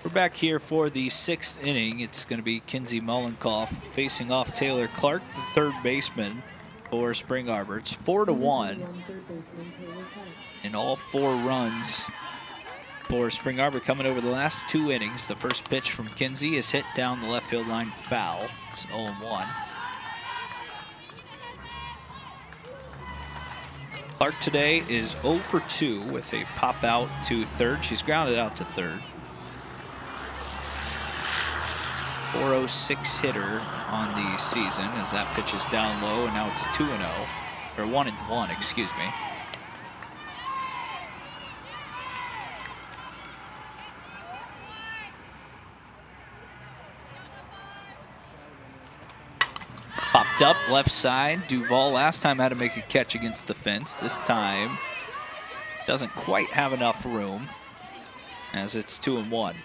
We're back here for the 6th inning. It's going to be Kinsey Mullenkoff facing off Taylor Clark, the third baseman for Spring Arbor. It's 4-1 in all 4 runs for Spring Arbor coming over the last 2 innings. The first pitch from Kinsey is hit down the left field line foul. It's 0-1. Clark today is 0 for 2 with a pop out to third. She's grounded out to third. 406 hitter on the season as that pitch is down low, and now it's 2-0, or 1-1, excuse me. Popped up left side. Duval last time had to make a catch against the fence. This time doesn't quite have enough room as it's 2-1.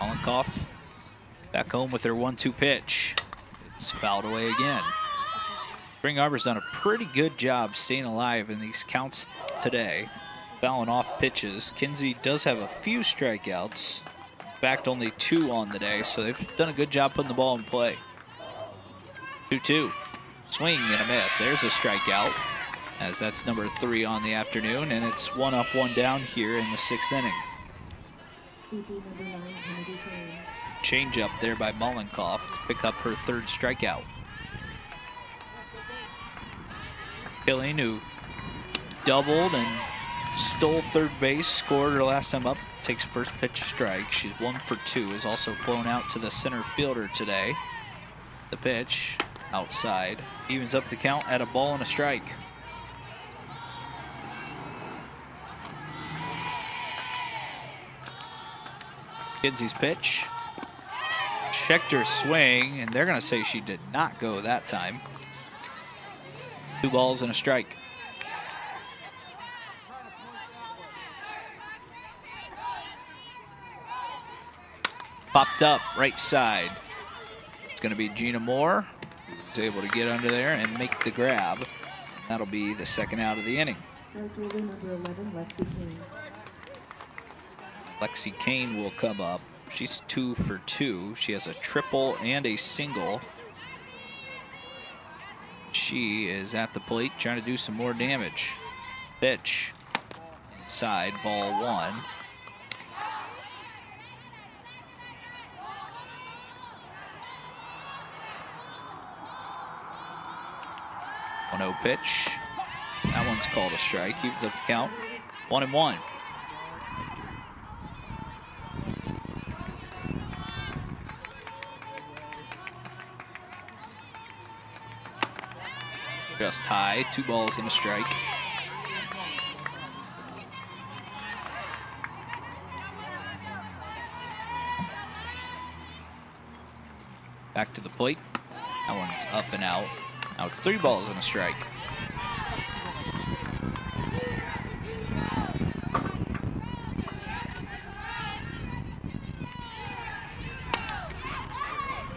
Mullenkoff back home with her 1-2 pitch. It's fouled away again. Spring Arbor's done a pretty good job staying alive in these counts today, fouling off pitches. Kinsey does have a few strikeouts. In fact, only 2 on the day, so they've done a good job putting the ball in play. 2-2. Swing and a miss. There's a strikeout, as that's number 3 on the afternoon, and it's 1 up, 1 down here in the 6th inning. Change up there by Mullenkoff to pick up her 3rd strikeout. Killeen, who doubled and stole third base, scored her last time up, takes first pitch strike. She's 1 for 2, is also flown out to the center fielder today. The pitch outside evens up the count at a ball and a strike. Kinsey's pitch. Checked her swing, and they're going to say she did not go that time. 2 balls and a strike. Popped up right side. It's going to be Gina Moore, who's able to get under there and make the grab. That'll be the 2nd out of the inning. Lexi Kane will come up. She's 2 for 2. She has a triple and a single. She is at the plate trying to do some more damage. Pitch Side, ball 1. One-0 pitch. That one's called a strike. Evens up the count. 1-1. Just high. 2 balls and a strike. Back to the plate. That one's up and out. Now it's 3 balls and a strike.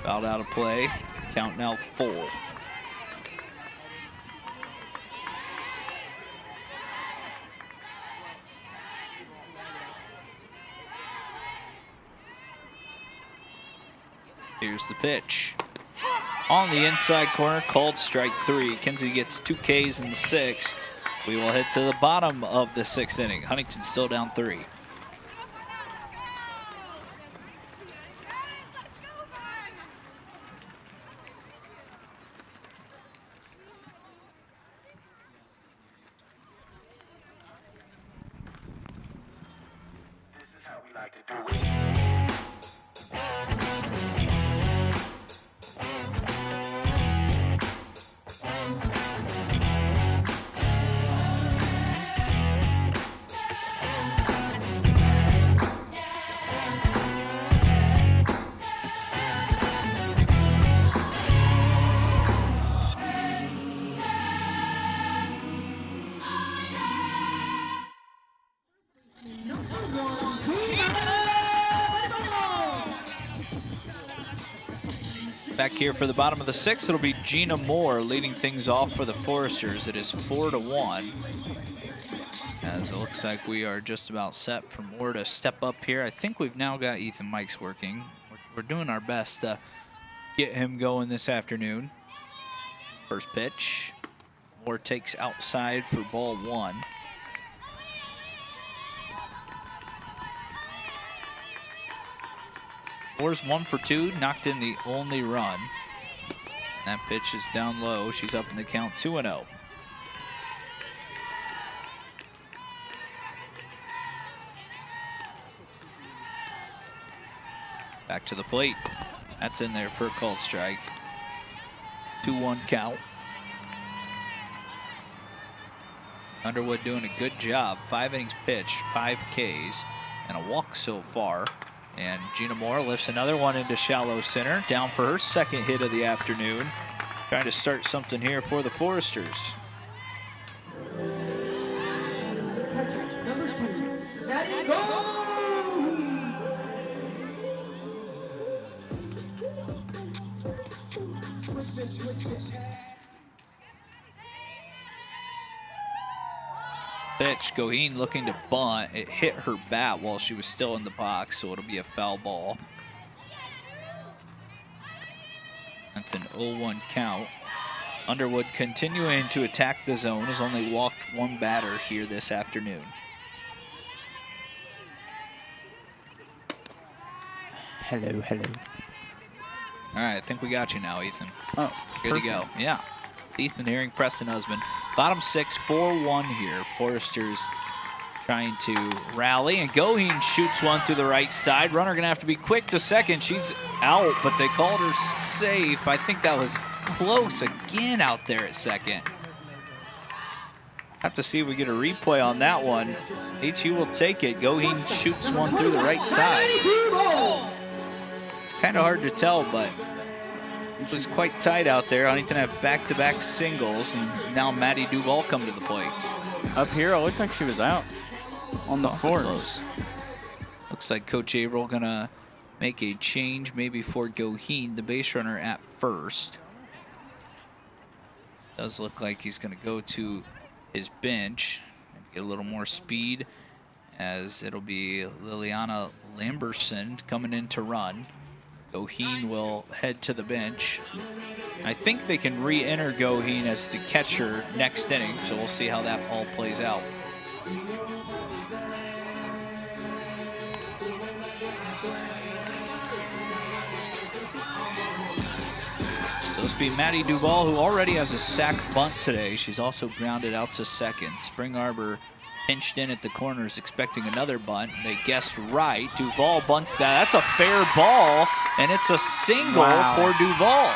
Fouled out of play. Count now 4. Here's the pitch. On the inside corner, called strike 3. Kinsey gets 2 Ks in the 6th. We will head to the bottom of the 6th inning. Huntington still down 3. Back here for the bottom of the 6th, it'll be Gina Moore leading things off for the Foresters. It is 4-1. As it looks like we are just about set for Moore to step up here. I think we've now got Ethan Mikes working. We're doing our best to get him going this afternoon. First pitch. Moore takes outside for ball 1. Moore's 1 for 2, knocked in the only run. That pitch is down low. She's up in the count 2-0. Back to the plate. That's in there for a called strike. 2-1 count. Underwood doing a good job. 5 innings pitched, 5 Ks, and a walk so far. And Gina Moore lifts another one into shallow center, down for her 2nd hit of the afternoon. Trying to start something here for the Foresters. Number 2, Maddie, go! Pitch, Goheen looking to bunt. It hit her bat while she was still in the box, so it'll be a foul ball. That's an 0-1 count. Underwood continuing to attack the zone, has only walked 1 batter here this afternoon. Hello, hello. All right, I think we got you now, Ethan. Oh, good to go. Yeah. Ethan Herring, Preston Husband. Bottom 6, 4-1 here. Foresters trying to rally, and Goheen shoots one through the right side. Runner gonna have to be quick to second. She's out, but they called her safe. I think that was close again out there at second. Have to see if we get a replay on that one. HU will take it. Goheen shoots one through the right side. It's kind of hard to tell, but it was quite tight out there. Huntington have back-to-back singles, and now Maddie Duval come to the plate. Up here, it looked like she was out on the fourth. Looks like Coach Averill gonna make a change maybe for Goheen, the base runner at first. Does look like he's gonna go to his bench and get a little more speed, as it'll be Liliana Lamberson coming in to run. Goheen will head to the bench. I think they can re-enter Goheen as the catcher next inning, so we'll see how that all plays out. This will be Maddie Duval, who already has a sack bunt today. She's also grounded out to second. Spring Arbor pinched in at the corners, expecting another bunt. They guessed right. Duval bunts that. That's a fair ball, and it's a single for Duval.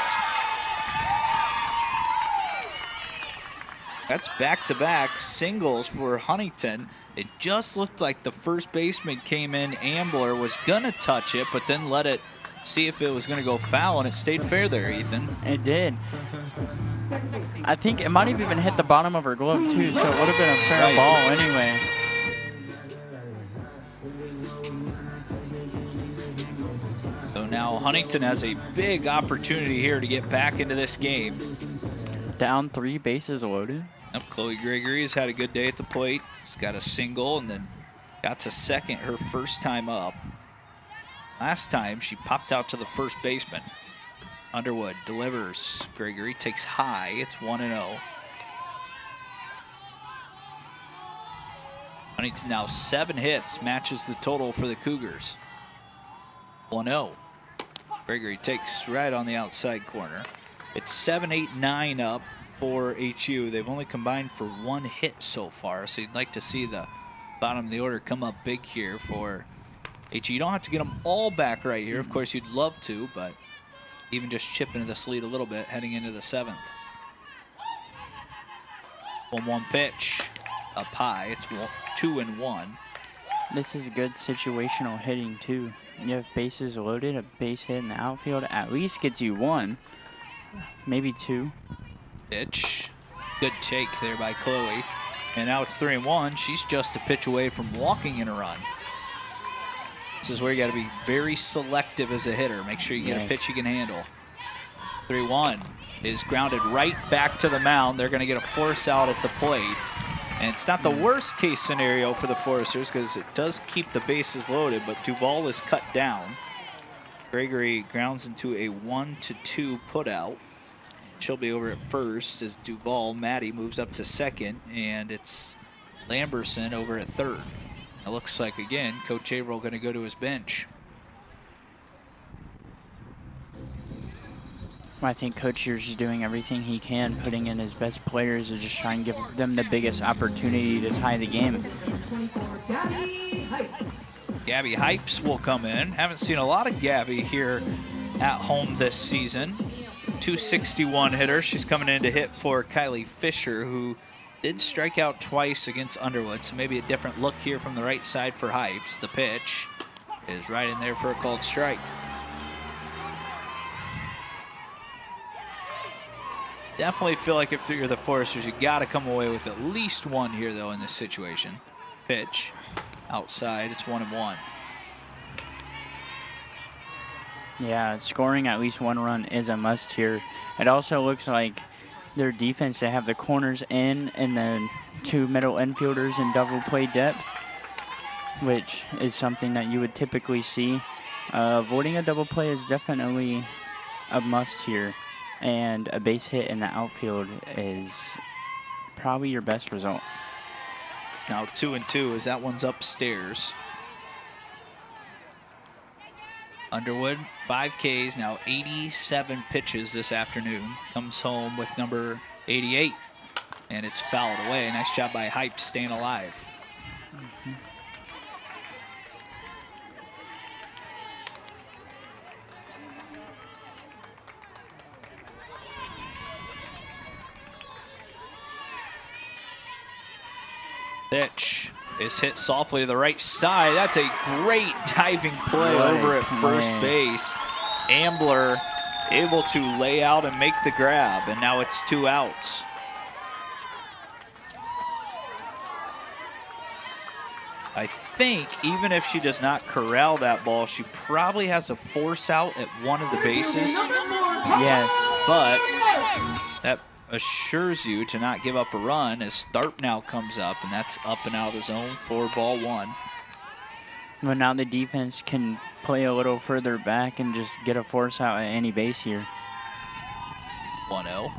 That's back-to-back singles for Huntington. It just looked like the first baseman came in. Ambler was going to touch it, but then let it see if it was going to go foul, and it stayed fair there, Ethan. It did. I think it might have even hit the bottom of her glove, too, so it would have been a fair ball anyway. So now Huntington has a big opportunity here to get back into this game. Down 3, bases loaded. Yep, Chloe Gregory has had a good day at the plate. She's got a single and then got to second her first time up. Last time, she popped out to the first baseman. Underwood delivers. Gregory takes high. It's 1-0. Huntington now 7 hits, matches the total for the Cougars. 1-0. Gregory takes right on the outside corner. It's 7-8-9 up for HU. They've only combined for 1 hit so far, so you'd like to see the bottom of the order come up big here for HU. You don't have to get them all back right here. Of course, you'd love to, but even just chip into this lead a little bit heading into the 7th. 1-1 pitch up high. It's 2-1. This is good situational hitting, too. You have bases loaded, a base hit in the outfield at least gets you 1, maybe 2. Pitch. Good take there by Chloe. And now it's 3-1. She's just a pitch away from walking in a run. This is where you got to be very selective as a hitter. Make sure you get a pitch you can handle. 3-1 is grounded right back to the mound. They're going to get a force out at the plate. And it's not the worst case scenario for the Foresters because it does keep the bases loaded, but Duval is cut down. Gregory grounds into a 1-2 putout. She'll be over at first as Duval, Maddie moves up to second, and it's Lamberson over at third. It looks like, again, Coach Averill going to go to his bench. I think Coach here's just doing everything he can, putting in his best players to just try and give them the biggest opportunity to tie the game. Gabby Hypes will come in. Haven't seen a lot of Gabby here at home this season. 261 hitter. She's coming in to hit for Kylie Fisher, who did strike out twice against Underwood, so maybe a different look here from the right side for Hypes. The pitch is right in there for a called strike. Definitely feel like if you're the Foresters, you got to come away with at least 1 here, though, in this situation. Pitch outside. It's 1-1. Yeah, scoring at least 1 run is a must here. It also looks like their defense, they have the corners in and then 2 middle infielders in double play depth, which is something that you would typically see. Avoiding a double play is definitely a must here, and a base hit in the outfield is probably your best result. Now 2-2 as that one's upstairs. Underwood, 5 Ks, now 87 pitches this afternoon. Comes home with number 88, and it's fouled away. Nice job by Hype staying alive. Pitch is hit softly to the right side. That's a great diving play over at first base. Ambler able to lay out and make the grab, and now it's 2 outs. I think even if she does not corral that ball, she probably has a force out at one of the bases. Yes. But that assures you to not give up a run as Tharp now comes up, and that's up and out of the zone for ball 1. But now the defense can play a little further back and just get a force out at any base here. 1-0.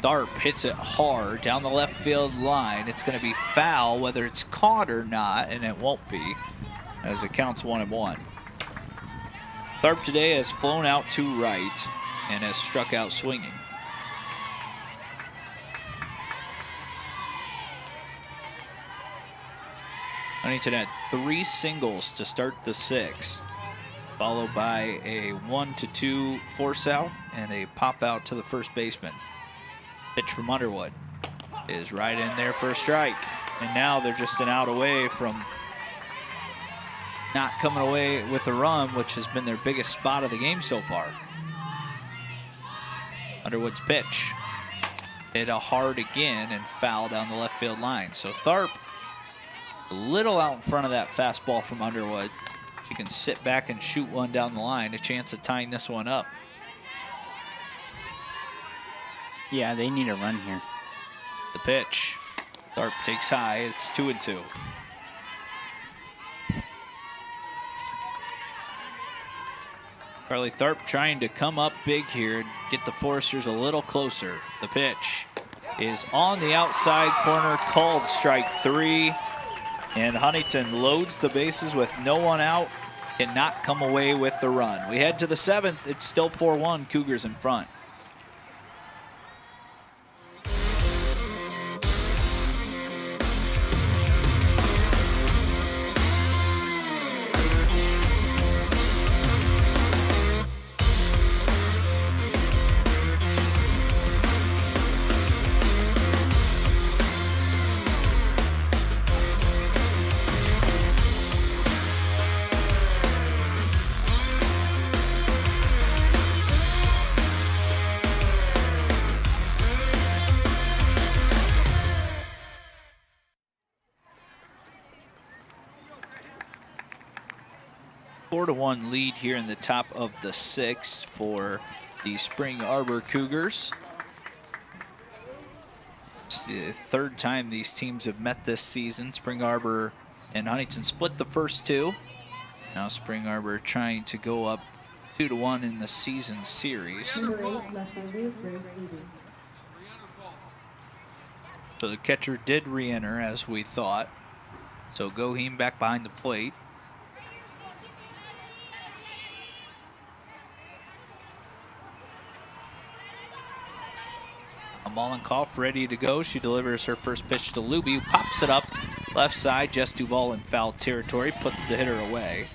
Tharp hits it hard down the left field line. It's going to be foul, whether it's caught or not, and it won't be, as it counts 1-1. Tharp today has flown out to right and has struck out swinging. Huntington had 3 singles to start the 6th, followed by a 1-2 force out and a pop out to the first baseman. Pitch from Underwood is right in there for a strike. And now they're just an out away from not coming away with a run, which has been their biggest spot of the game so far. Underwood's pitch hit a hard again and foul down the left field line. So Tharp a little out in front of that fastball from Underwood. She can sit back and shoot one down the line, a chance of tying this one up. Yeah, they need a run here. The pitch. Tharp takes high. It's 2-2. Carly Tharp trying to come up big here and get the Foresters a little closer. The pitch is on the outside corner, called strike 3. And Huntington loads the bases with no one out, cannot come away with the run. We head to the 7th. It's still 4-1, Cougars in front. Four to 1 lead here in the top of the 6th for the Spring Arbor Cougars. It's the 3rd time these teams have met this season. Spring Arbor and Huntington split the first 2. Now Spring Arbor trying to go up 2-1 in the season series. So the catcher did re-enter as we thought. So Goheen back behind the plate. Mollenkoff ready to go. She delivers her first pitch to Luby, who pops it up left side. Jess Duvall in foul territory, puts the hitter away.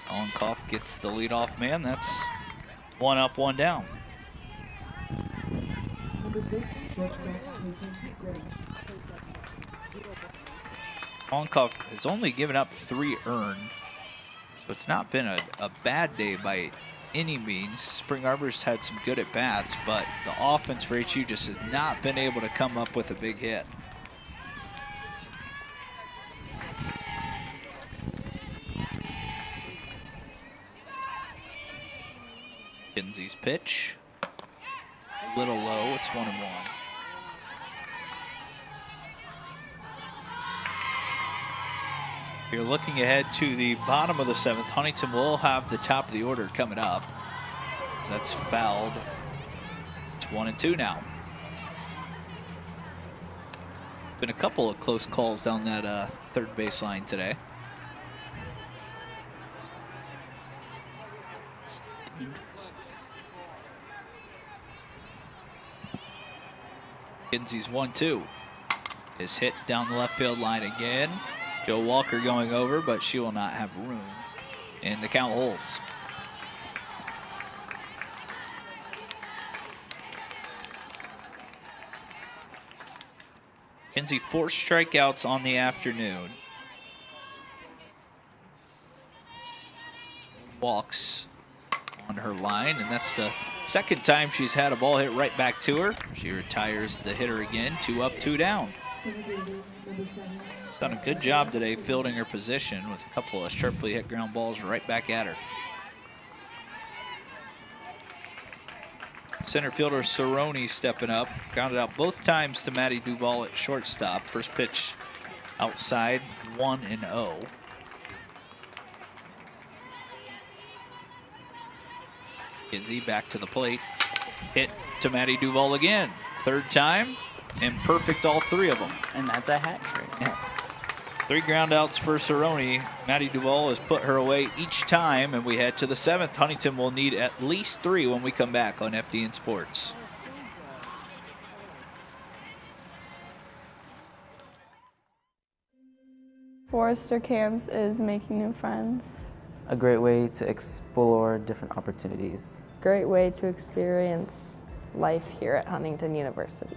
Mollenkoff gets the leadoff man. That's 1 up, 1 down. Mollenkoff has only given up 3 earned, so it's not been a bad day by any means. Spring Arbor's had some good at-bats, but the offense for HU just has not been able to come up with a big hit. Kinsey's pitch, a little low, it's 1-1. You're looking ahead to the bottom of the 7th. Huntington will have the top of the order coming up. That's fouled. It's 1-2 now. Been a couple of close calls down that third baseline today. It's dangerous. Kinsey's 1-2 is hit down the left field line again. Joe Walker going over, but she will not have room, and the count holds. Kinsey 4 strikeouts on the afternoon. Walks on her line, and that's the 2nd time she's had a ball hit right back to her. She retires the hitter again, 2 up, 2 down. Done a good job today fielding her position with a couple of sharply hit ground balls right back at her. Center fielder Cerrone stepping up. Grounded out both times to Maddie Duvall at shortstop. First pitch outside, 1-0. Kinsey back to the plate. Hit to Maddie Duval again. Third time, and perfect all 3 of them. And that's a hat trick. Yeah. 3 ground outs for Cerrone. Maddie Duval has put her away each time, and we head to the 7th. Huntington will need at least 3 when we come back on FDN Sports. Forester camps is making new friends. A great way to explore different opportunities. Great way to experience life here at Huntington University.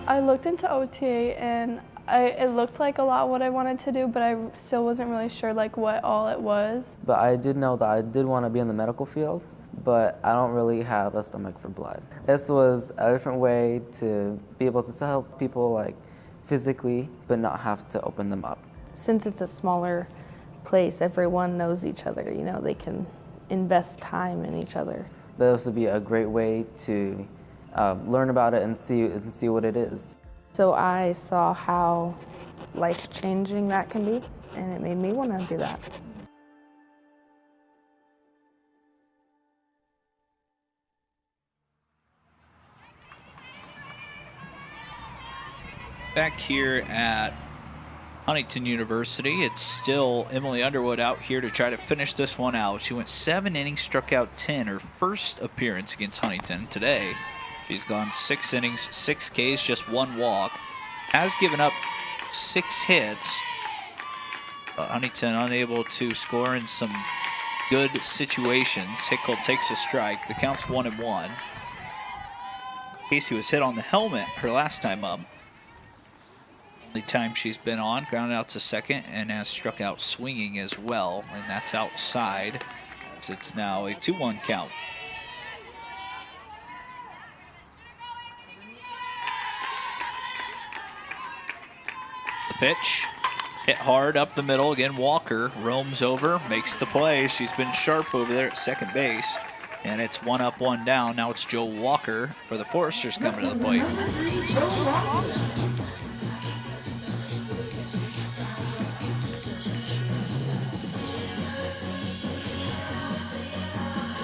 I looked into OTA and it looked like a lot what I wanted to do, but I still wasn't really sure like what all it was. But I did know that I did want to be in the medical field, but I don't really have a stomach for blood. This was a different way to be able to help people like physically, but not have to open them up. Since it's a smaller place, everyone knows each other. You know, they can invest time in each other. This would be a great way to learn about it and see what it is. So I saw how life-changing that can be, and it made me want to do that. Back here at Huntington University, it's still Emily Underwood out here to try to finish this one out. She went 7 innings, struck out 10, her first appearance against Huntington today. She's gone 6 innings, 6 Ks, just 1 walk. Has given up 6 hits. Huntington unable to score in some good situations. Hickle takes a strike. The count's 1-1. Casey was hit on the helmet her last time up. Only time she's been on, grounded out to second, and has struck out swinging as well, and that's outside, as it's now a 2-1 count. The pitch, hit hard up the middle. Again, Walker roams over, makes the play. She's been sharp over there at second base, and it's 1 up, 1 down. Now it's Joe Walker for the Foresters coming to the plate.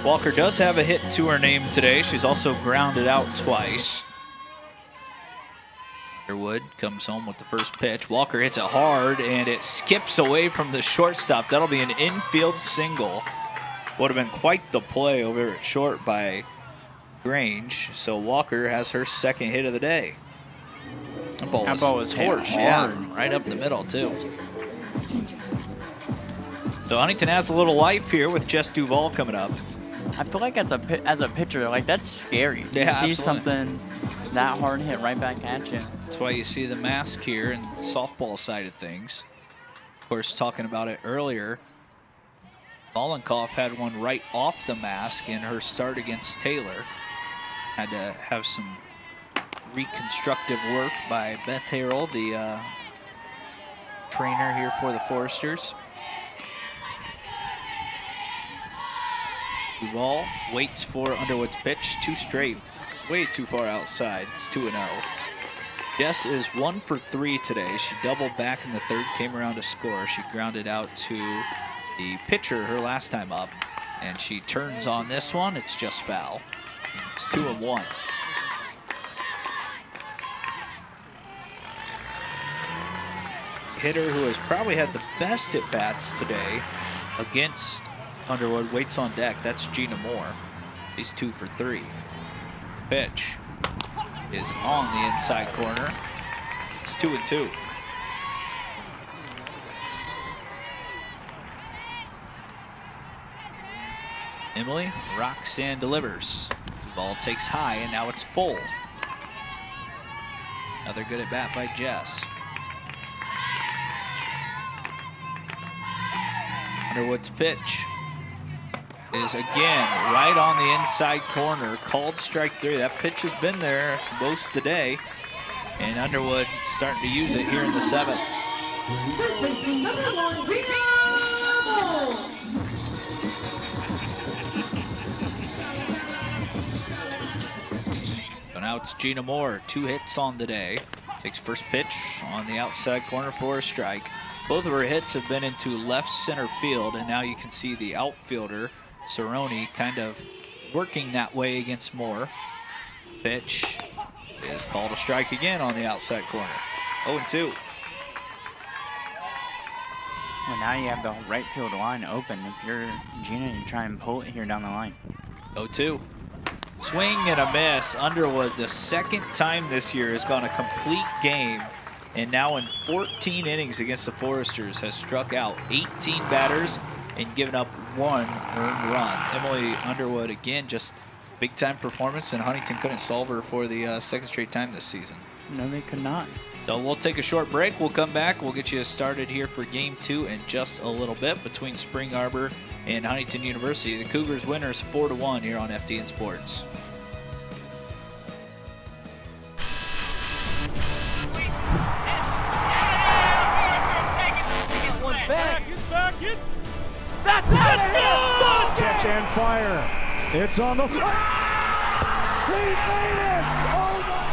Walker does have a hit to her name today. She's also grounded out twice. Underwood comes home with the first pitch. Walker hits it hard, and it skips away from the shortstop. That'll be an infield single. Would have been quite the play over at short by Grange. So Walker has her second hit of the day. That ball was torched, yeah, right up the middle too. So Huntington has a little life here with Jess Duval coming up. I feel like as a pitcher, like that's scary. Yeah, you see absolutely. something that hard hit right back at you. That's why you see the mask here and softball side of things. Of course, talking about it earlier, Mollenkoff had one right off the mask in her start against Taylor. Had to have some reconstructive work by Beth Harrell, the trainer here for the Foresters. Duval waits for Underwood's pitch, 2 straight, way too far outside. It's 2-0. Jess is 1 for 3 today. She doubled back in the 3rd, came around to score. She grounded out to the pitcher her last time up, and she turns on this one. It's just foul. It's 2-1. Hitter who has probably had the best at bats today against Underwood waits on deck. That's Gina Moore. He's 2 for 3. Pitch is on the inside corner. It's 2-2. Emily rocks and delivers. The ball takes high, and now it's full. Another good at bat by Jess. Underwood's pitch is again right on the inside corner. Called strike 3. That pitch has been there most of the day, and Underwood starting to use it here in the 7th. First baseman number 1, Gina Moore. So now it's Gina Moore, 2 hits on the day. Takes first pitch on the outside corner for a strike. Both of her hits have been into left center field, and now you can see the outfielder Cerrone kind of working that way against Moore. Pitch is called a strike again on the outside corner. 0-2. Well, now you have the right field line open. If you're Gina, you try and pull it here down the line. 0-2. Swing and a miss. Underwood, the second time this year, has gone a complete game, and now in 14 innings against the Foresters has struck out 18 batters and given up 1 earned run. Emily Underwood, again, just big-time performance, and Huntington couldn't solve her for the second straight time this season. No, they could not. So we'll take a short break. We'll come back. We'll get you started here for Game 2 in just a little bit between Spring Arbor and Huntington University. The Cougars winners 4-1 here on FDN Sports. That's out of here! Catch and fire. It's on the... He made it! Oh my